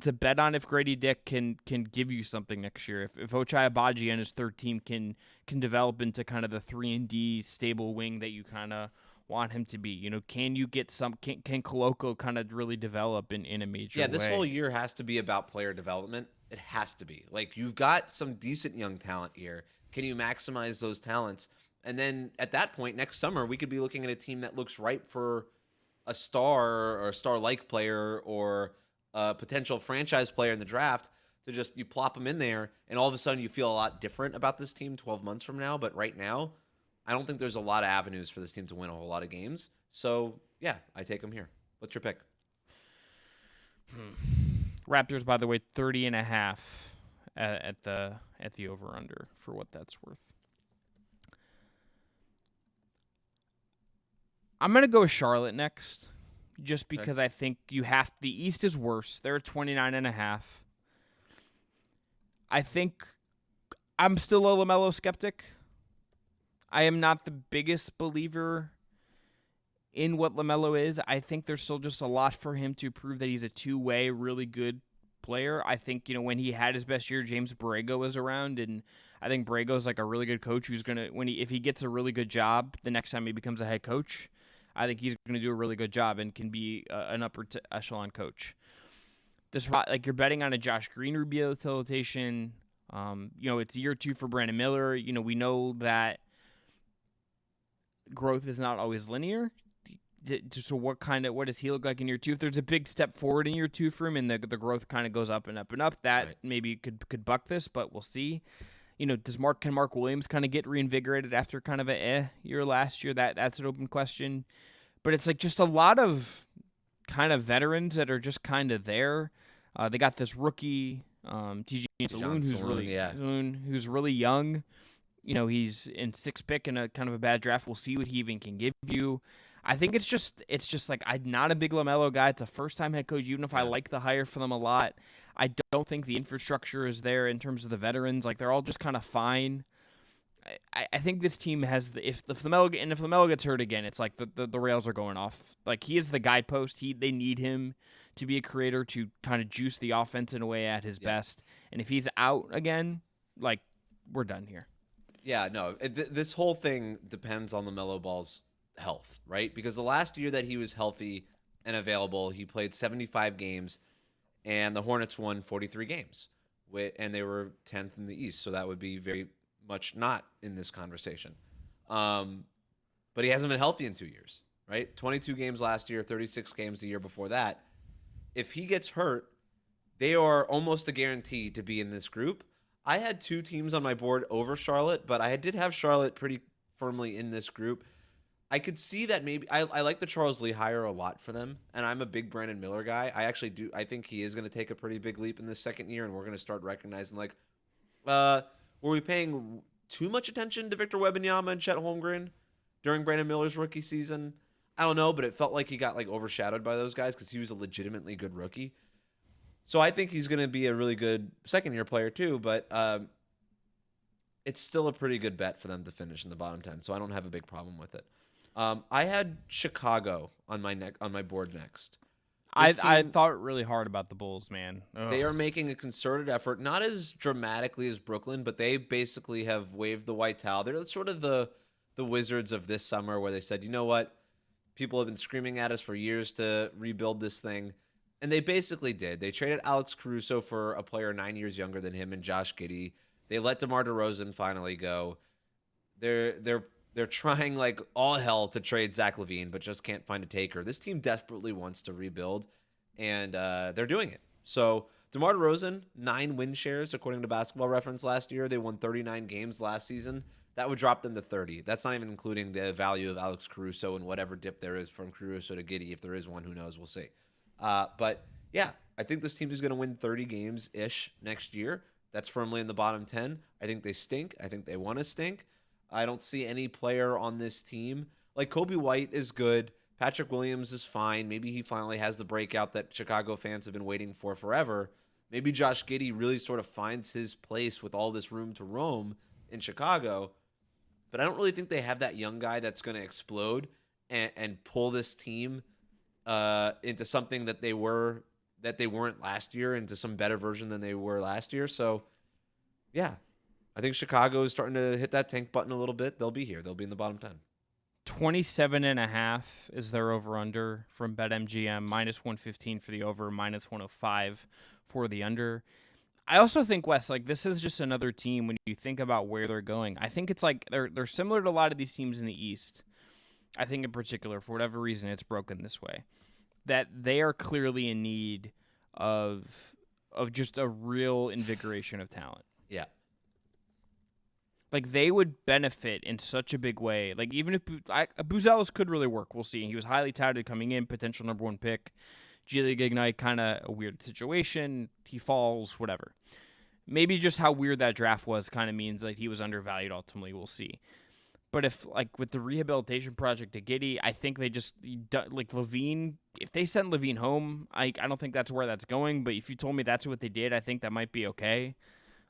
a bet on if Grady Dick can give you something next year. If Ochai Agbaji and his third team can develop into kind of the 3-and-D stable wing that you kind of want him to be? You know, can you get can Koloko kind of really develop in a major way? Yeah, this whole year has to be about player development. It has to be. Like, you've got some decent young talent here. Can you maximize those talents? And then at that point, next summer, we could be looking at a team that looks ripe for a star or a star-like player or a potential franchise player in the draft to just, you plop them in there, and all of a sudden you feel a lot different about this team 12 months from now. But right now, I don't think there's a lot of avenues for this team to win a whole lot of games. So, yeah, I take them here. What's your pick? Raptors, by the way, 30.5 at the over-under for what that's worth. I'm going to go with Charlotte next, just because I think the East is worse. They're 29.5. I think I'm still a LaMelo skeptic. I am not the biggest believer in what LaMelo is. I think there's still just a lot for him to prove that he's a two-way, really good player. I think, when he had his best year, James Borrego was around, and I think Borrego's like a really good coach who's going to, if he gets a really good job the next time he becomes a head coach, I think he's going to do a really good job and can be an upper echelon coach. This, like, you're betting on a Josh Green rehabilitation. It's year 2 for Brandon Miller. We know that growth is not always linear. So what does he look like in year 2? If there's a big step forward in year 2 for him and the growth kind of goes up and up and up, that right, maybe could buck this, but we'll see. Can Mark Williams kind of get reinvigorated after kind of a year last year? That's an open question. But it's like just a lot of kind of veterans that are just kind of there. They got this rookie, TJ Saloon, who's really young. He's in 6th pick in a kind of a bad draft. We'll see what he even can give you. I think it's just like, I'm not a big LaMelo guy. It's a first-time head coach, even if I like the hire for them a lot. I don't think the infrastructure is there in terms of the veterans. Like, they're all just kind of fine. I think this team has if LaMelo gets hurt again, it's like the rails are going off. Like, he is the guidepost. They need him to be a creator to kind of juice the offense in a way at his best. And if he's out again, like, we're done here. Yeah, no. This whole thing depends on LaMelo Ball's health, right? Because the last year that he was healthy and available, he played 75 games, and the Hornets won 43 games, and they were 10th in the East. So that would be very much not in this conversation. But he hasn't been healthy in 2 years, right? 22 games last year, 36 games the year before that. If he gets hurt, they are almost a guarantee to be in this group. I had 2 teams on my board over Charlotte, but I did have Charlotte pretty firmly in this group. I could see that maybe I like the Charles Lee hire a lot for them, and I'm a big Brandon Miller guy. I actually do. I think he is going to take a pretty big leap in this second year, and we're going to start recognizing, like, were we paying too much attention to Victor Wembanyama and Chet Holmgren during Brandon Miller's rookie season? I don't know, but it felt like he got, like, overshadowed by those guys because he was a legitimately good rookie. So I think he's going to be a really good second-year player too, but it's still a pretty good bet for them to finish in the bottom 10, so I don't have a big problem with it. I had Chicago on my board next. I thought really hard about the Bulls, man. Ugh. They are making a concerted effort, not as dramatically as Brooklyn, but they basically have waved the white towel. They're sort of the Wizards of this summer, where they said, you know what? People have been screaming at us for years to rebuild this thing, and they basically did. They traded Alex Caruso for a player 9 years younger than him and Josh Giddey. They let DeMar DeRozan finally go. They're trying like all hell to trade Zach LaVine, but just can't find a taker. This team desperately wants to rebuild, and they're doing it. So DeMar DeRozan, 9 win shares according to Basketball Reference last year. They won 39 games last season. That would drop them to 30. That's not even including the value of Alex Caruso and whatever dip there is from Caruso to Giddey. If there is one, who knows? We'll see. But yeah, I think this team is going to win 30 games-ish next year. That's firmly in the bottom 10. I think they stink. I think they want to stink. I don't see any player on this team. Like, Kobe White is good. Patrick Williams is fine. Maybe he finally has the breakout that Chicago fans have been waiting for forever. Maybe Josh Giddey really sort of finds his place with all this room to roam in Chicago. But I don't really think they have that young guy that's going to explode and pull this team into something that they weren't last year, into some better version than they were last year. So, yeah. I think Chicago is starting to hit that tank button a little bit. They'll be here. They'll be in the bottom 10. 27.5 is their over-under from BetMGM, -115 for the over, -105 for the under. I also think, Wes, like this is just another team when you think about where they're going. I think it's like they're similar to a lot of these teams in the East. I think in particular, for whatever reason, it's broken this way. That they are clearly in need of just a real invigoration of talent. Yeah. Like they would benefit in such a big way. Like even if Buzelis could really work, we'll see. He was highly touted coming in, potential number 1 pick. G League Ignite, kind of a weird situation. He falls, whatever. Maybe just how weird that draft was kind of means like he was undervalued ultimately. We'll see. But if like with the rehabilitation project to Giddey, I think they just like Levine. If they send Levine home, I don't think that's where that's going. But if you told me that's what they did, I think that might be okay.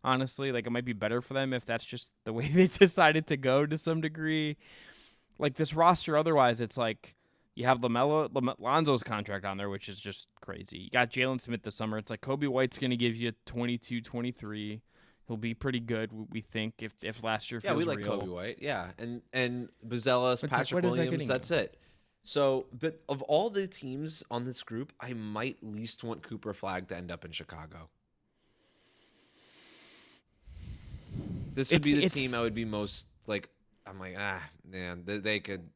Honestly, like it might be better for them if that's just the way they decided to go to some degree. Like this roster, otherwise, it's like you have Lonzo's contract on there, which is just crazy. You got Jalen Smith this summer. It's like Kobe White's going to give you 22, 23. He'll be pretty good, we think, if last year feels real. Yeah, we like Kobe White. Yeah, and Buzelis, Patrick like, Williams, that's it. So, but of all the teams on this group, I might least want Cooper Flagg to end up in Chicago. This would be the team I would be most like. I'm like, man, they could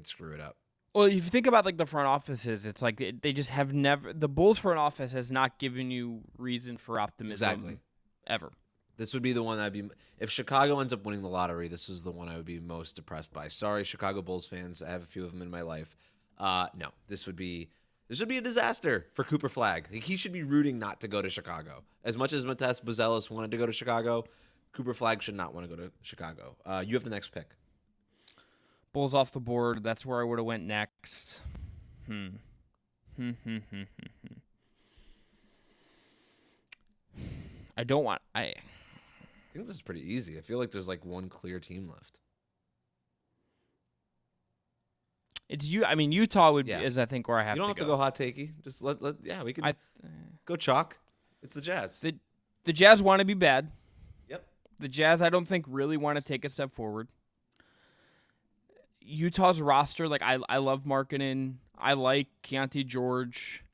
screw it up. Well, if you think about like the front offices, it's like they just have never. The Bulls front office has not given you reason for optimism ever. This would be the one I'd be. If Chicago ends up winning the lottery, this is the one I would be most depressed by. Sorry, Chicago Bulls fans. I have a few of them in my life. No, this would be a disaster for Cooper Flagg. He should be rooting not to go to Chicago. As much as Matisse Buzelis wanted to go to Chicago, Cooper Flagg should not want to go to Chicago. You have the next pick. Bulls off the board. That's where I would have went next. I don't want. I think this is pretty easy. I feel like there's like one clear team left. It's you. I mean, Utah is I think where I have to go. You don't have to go hot takey. Just let we can go chalk. It's the Jazz. The Jazz want to be bad. Yep. The Jazz, I don't think really want to take a step forward. Utah's roster, like I love Markkanen. I like Keontae George.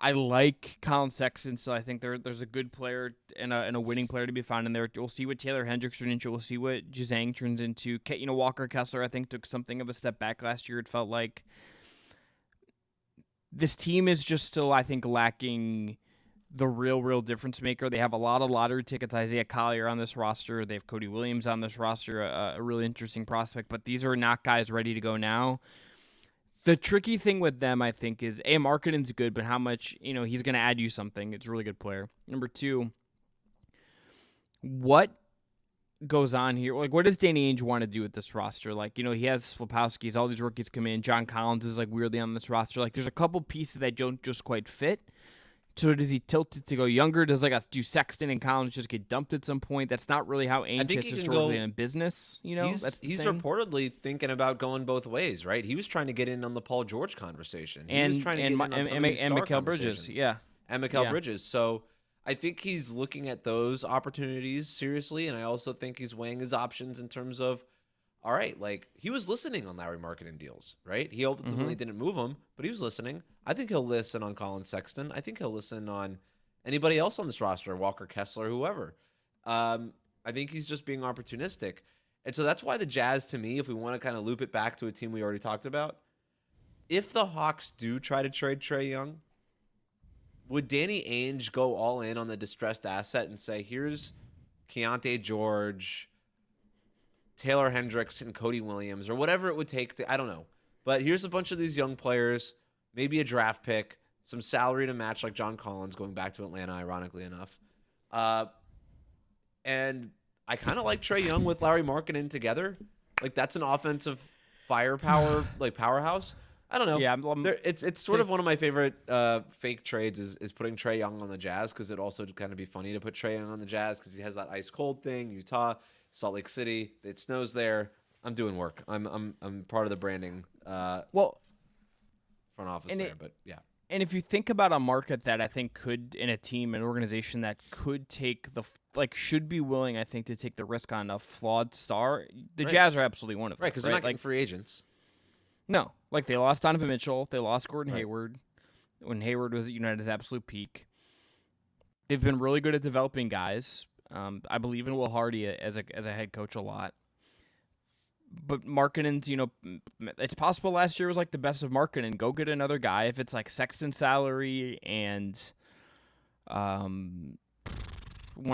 I like Colin Sexton, so I think there's a good player and a winning player to be found in there. We'll see what Taylor Hendricks turns into. We'll see what Jazang turns into. Walker Kessler, I think, took something of a step back last year. It felt like this team is just still, I think, lacking the real difference maker. They have a lot of lottery tickets. Isaiah Collier on this roster. They have Cody Williams on this roster, a really interesting prospect. But these are not guys ready to go now. The tricky thing with them, I think, is Markkanen's good, but how much, he's going to add you something. It's a really good player. Number two, what goes on here? Like, what does Danny Ainge want to do with this roster? Like, he has Slapowski's, all these rookies come in. John Collins is, like, weirdly on this roster. Like, there's a couple pieces that don't just quite fit. So does he tilt it to go younger? Does do Sexton and Collins just get dumped at some point? That's not really how Ainge has historically been in business. He's reportedly thinking about going both ways, right? He was trying to get in on the Paul George conversation. He was trying to get in on some of these star Mikal Bridges, and Mikal Bridges. So I think he's looking at those opportunities seriously, and I also think he's weighing his options in terms of, all right, like he was listening on Larry Markkanen deals, right? He ultimately didn't move him, but he was listening. I think he'll listen on Colin Sexton. I think he'll listen on anybody else on this roster, Walker Kessler, whoever. I think he's just being opportunistic. And so that's why the Jazz, to me, if we want to kind of loop it back to a team we already talked about, if the Hawks do try to trade Trae Young, would Danny Ainge go all in on the distressed asset and say, here's Keontae George, Taylor Hendricks, and Cody Williams, or whatever it would take to, I don't know. But here's a bunch of these young players, maybe a draft pick, some salary to match like John Collins going back to Atlanta, ironically enough. And I kind of like Trae Young with Larry Markkanen together. Like that's an offensive firepower, like powerhouse. I don't know. Yeah, it's sort of one of my favorite fake trades is putting Trae Young on the Jazz because it also kind of be funny to put Trae Young on the Jazz because he has that ice cold thing. Utah, Salt Lake City, it snows there. I'm doing work. I'm part of the branding. Front office there, but yeah. And if you think about a market that I think could, in a team, an organization that could take should be willing, I think, to take the risk on a flawed star, the Right. Jazz are absolutely one of them. Right, because they're not getting free agents. No, like they lost Donovan Mitchell, they lost Gordon Right. Hayward when Hayward was at United's absolute peak. They've been really good at developing guys. I believe in Will Hardy as a head coach a lot. But Markkanen's, it's possible last year was like the best of Markkanen. Go get another guy if it's like Sexton salary and one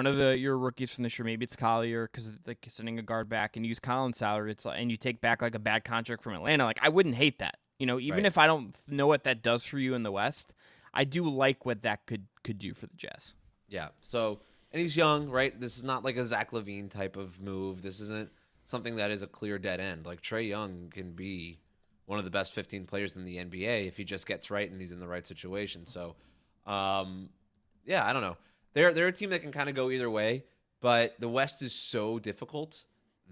of your rookies from this year. Maybe it's Collier because like sending a guard back and use Collins' salary. It's like, and you take back like a bad contract from Atlanta. Like I wouldn't hate that. Even Right. if I don't know what that does for you in the West, I do like what that could do for the Jazz. Yeah. So, and he's young, right? This is not like a Zach LaVine type of move. This isn't something that is a clear dead end. Like Trae Young can be one of the best 15 players in the NBA if he just gets right and he's in the right situation. So, yeah, I don't know. They're a team that can kind of go either way, but the West is so difficult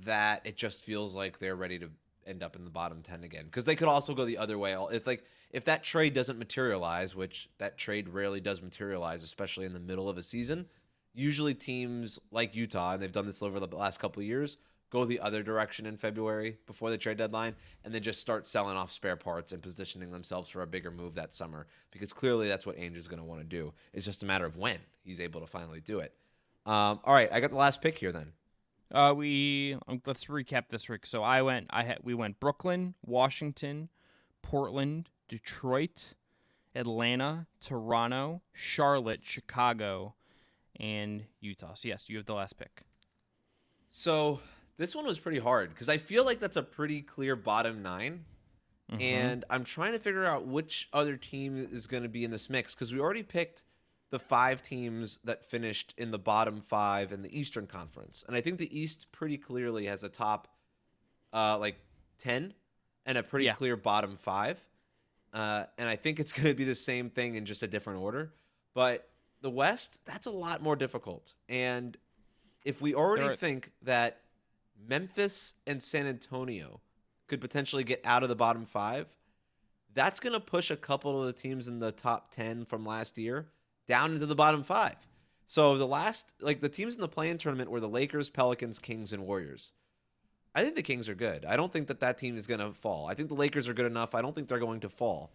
that it just feels like they're ready to end up in the bottom 10 again, because they could also go the other way. If that trade doesn't materialize, which that trade rarely does materialize, especially in the middle of a season, usually teams like Utah, and they've done this over the last couple of years, go the other direction in February before the trade deadline and then just start selling off spare parts and positioning themselves for a bigger move that summer, because clearly that's what Ainge is going to want to do. It's just a matter of when he's able to finally do it. All right, I got the last pick here then. Let's recap this, Rick. So we went Brooklyn, Washington, Portland, Detroit, Atlanta, Toronto, Charlotte, Chicago, and Utah. So yes, you have the last pick. So this one was pretty hard because I feel like that's a pretty clear bottom 9. Mm-hmm. And I'm trying to figure out which other team is going to be in this mix, because we already picked the 5 teams that finished in the bottom 5 in the Eastern Conference. And I think the East pretty clearly has a top 10 and a pretty clear bottom 5. And I think it's going to be the same thing in just a different order. But the West, that's a lot more difficult. And if we already think that Memphis and San Antonio could potentially get out of the bottom 5, that's going to push a couple of the teams in the top 10 from last year down into the bottom 5. So the teams in the play-in tournament were the Lakers, Pelicans, Kings, and Warriors. I think the Kings are good. I don't think that team is going to fall. I think the Lakers are good enough. I don't think they're going to fall.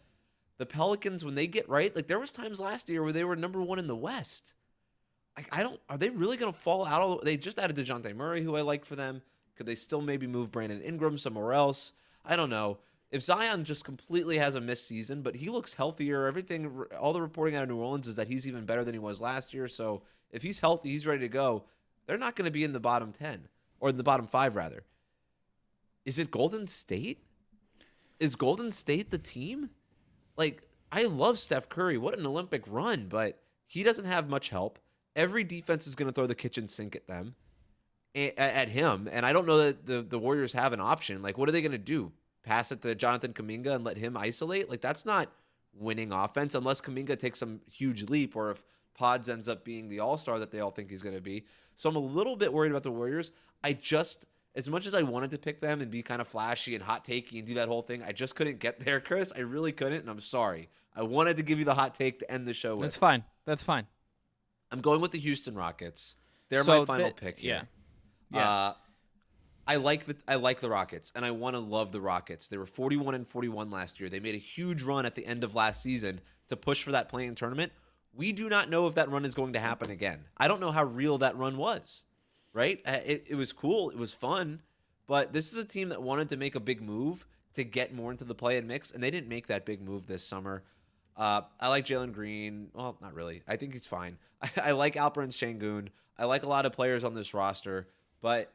The Pelicans, when they get right, like there was times last year where they were number 1 in the West. Are they really going to fall out? They just added DeJounte Murray, who I like for them. Could they still maybe move Brandon Ingram somewhere else? I don't know. If Zion just completely has a missed season, but he looks healthier, all the reporting out of New Orleans is that he's even better than he was last year. So if he's healthy, he's ready to go. They're not going to be in the bottom 10, or in the bottom 5 rather. Is it Golden State? Is Golden State the team? Like, I love Steph Curry. What an Olympic run, but he doesn't have much help. Every defense is going to throw the kitchen sink at them. At him, and I don't know that the Warriors have an option. Like, what are they going to do? Pass it to Jonathan Kuminga and let him isolate? Like, that's not winning offense unless Kuminga takes some huge leap, or if Pods ends up being the all-star that they all think he's going to be. So I'm a little bit worried about the Warriors. As much as I wanted to pick them and be kind of flashy and hot takey and do that whole thing, I just couldn't get there, Chris. I really couldn't, and I'm sorry. I wanted to give you the hot take to end the show with. That's fine. I'm going with the Houston Rockets. They're my final pick here. Yeah. Yeah. I like the Rockets, and I want to love the Rockets. They were 41-41 last year. They made a huge run at the end of last season to push for that play-in tournament. We do not know if that run is going to happen again. I don't know how real that run was, right? It was cool. It was fun, but this is a team that wanted to make a big move to get more into the play-in mix, and they didn't make that big move this summer. I like Jalen Green. Well, not really. I think he's fine. I like Alperen Şengün. I like a lot of players on this roster. But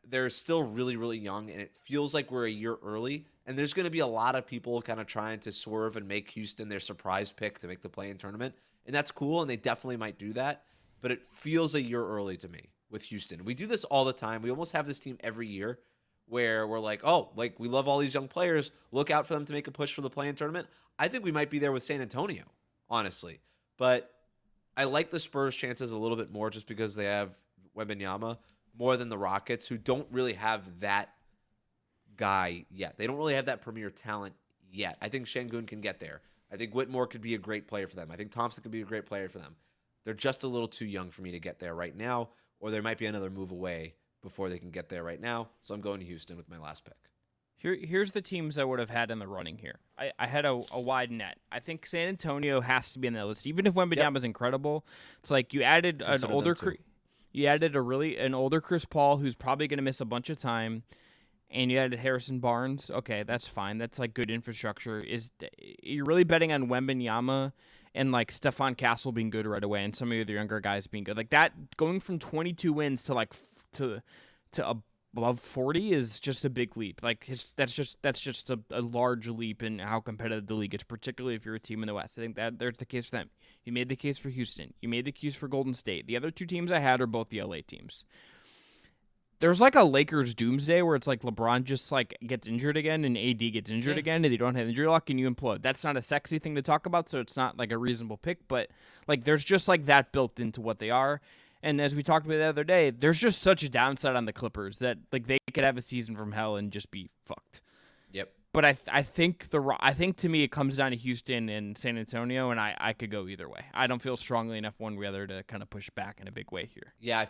they're still really, really young, and it feels like we're a year early. And there's going to be a lot of people kind of trying to swerve and make Houston their surprise pick to make the play-in tournament. And that's cool, and they definitely might do that. But it feels a year early to me with Houston. We do this all the time. We almost have this team every year where we're like, we love all these young players. Look out for them to make a push for the play-in tournament. I think we might be there with San Antonio, honestly. But I like the Spurs' chances a little bit more just because they have Wembanyama, more than the Rockets, who don't really have that guy yet. They don't really have that premier talent yet. I think Şengün can get there. I think Whitmore could be a great player for them. I think Thompson could be a great player for them. They're just a little too young for me to get there right now, or there might be another move away before they can get there right now. So I'm going to Houston with my last pick. Here's the teams I would have had in the running here. I had a wide net. I think San Antonio has to be on that list, even if Wembanyama's incredible. It's like you added an older Chris Paul who's probably going to miss a bunch of time, and you added Harrison Barnes. Okay, that's fine. That's like good infrastructure. You're really betting on Wembanyama and like Stephon Castle being good right away, and some of the younger guys being good like that. Going from 22 wins to like to above 40 is just a big leap. Like that's just a large leap in how competitive the league is, particularly if you're a team in the West. I think that there's the case for them. You made the case for Houston. You made the case for Golden State. The other two teams I had are both the LA teams. There's like a Lakers doomsday where it's like LeBron just like gets injured again and AD gets injured again and they don't have injury luck and you implode. That's not a sexy thing to talk about, so it's not like a reasonable pick, but like there's just like that built into what they are. And as we talked about the other day, there's just such a downside on the Clippers that like they could have a season from hell and just be fucked. Yep. But I think to me it comes down to Houston and San Antonio, and I could go either way. I don't feel strongly enough one way or the other to kind of push back in a big way here. Yeah, I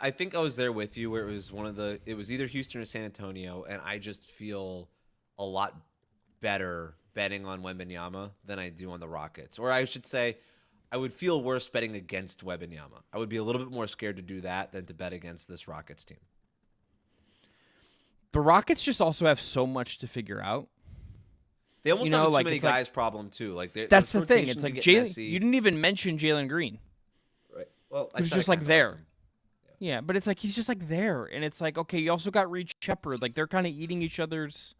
think I was there with you where it was either Houston or San Antonio, and I just feel a lot better betting on Wembanyama than I do on the Rockets. Or I should say, I would feel worse betting against Wembanyama. I would be a little bit more scared to do that than to bet against this Rockets team. The Rockets just also have so much to figure out. They almost have a too many guys problem too. Like that's the thing. It's like Jalen. You didn't even mention Jalen Green. Right. Well, he's just like there. Yeah, but it's like he's just like there, and it's like okay. You also got Reed Shepherd. Like they're kind of eating each other's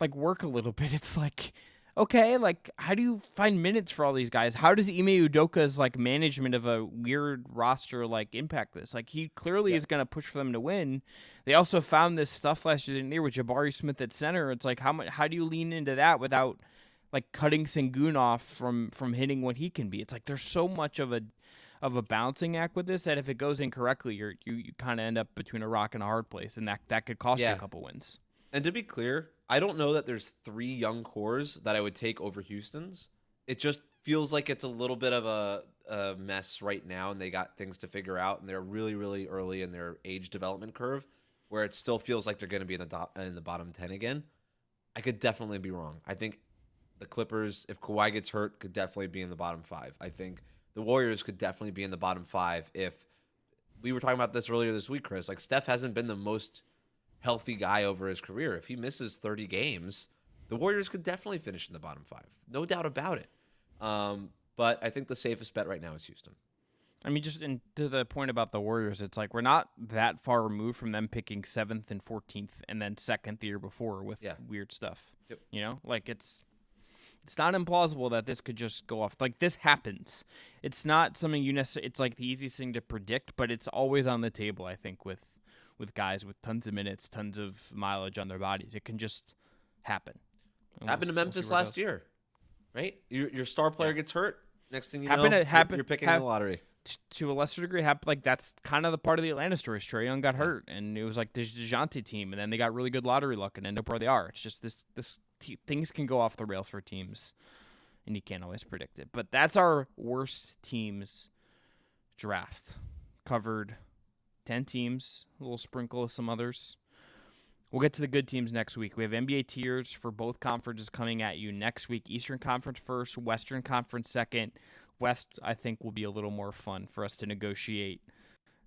like work a little bit. It's like okay, like how do you find minutes for all these guys? How does Ime Udoka's like management of a weird roster like impact this? Like he clearly is going to push for them to win. They also found this stuff last year with Jabari Smith at center. It's like how do you lean into that without like cutting Sengun off from hitting what he can be? It's like there's so much of a balancing act with this that if it goes incorrectly, you kind of end up between a rock and a hard place, and that could cost you a couple wins. And to be clear, I don't know that there's 3 young cores that I would take over Houston's. It just feels like it's a little bit of a mess right now, and they got things to figure out, and they're really, really early in their age development curve, where it still feels like they're going to be in the bottom 10 again. I could definitely be wrong. I think the Clippers, if Kawhi gets hurt, could definitely be in the bottom 5. I think the Warriors could definitely be in the bottom 5 if we were talking about this earlier this week, Chris. Like Steph hasn't been the most healthy guy over his career. If he misses 30 games, the Warriors could definitely finish in the bottom 5. No doubt about it. But I think the safest bet right now is Houston. I mean, to the point about the Warriors, it's like we're not that far removed from them picking 7th and 14th and then 2nd the year before with weird stuff. Yep. You know, like it's not implausible that this could just go off. Like this happens. It's not something it's like the easiest thing to predict, but it's always on the table, I think, with guys with tons of minutes, tons of mileage on their bodies. It can just happen. Happened to Memphis last year, right? Your star player gets hurt. Next thing you know, you're picking in the lottery. To a lesser degree, like that's kind of the part of the Atlanta story. Trae Young got hurt, and it was like this DeJounte team, and then they got really good lottery luck and end up where they are. It's just things can go off the rails for teams, and you can't always predict it. But that's our worst teams draft. Covered 10 teams, a little sprinkle of some others. We'll get to the good teams next week. We have NBA tiers for both conferences coming at you next week. Eastern Conference first, Western Conference second. West, I think, will be a little more fun for us to negotiate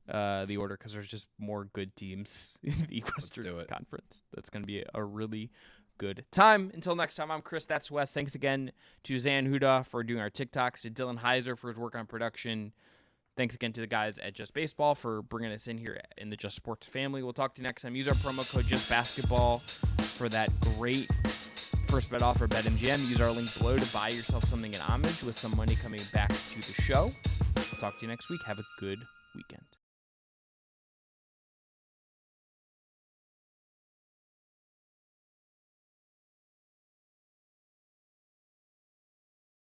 the order because there's just more good teams in the Western Conference. That's going to be a really good time. Until next time, I'm Chris. That's Wes. Thanks again to Zan Huda for doing our TikToks, to Dylan Heiser for his work on production. Thanks again to the guys at Just Baseball for bringing us in here in the Just Sports family. We'll talk to you next time. Use our promo code JustBasketball for that great first bet offer, BetMGM. Use our link below to buy yourself something in homage with some money coming back to the show. We'll talk to you next week. Have a good weekend.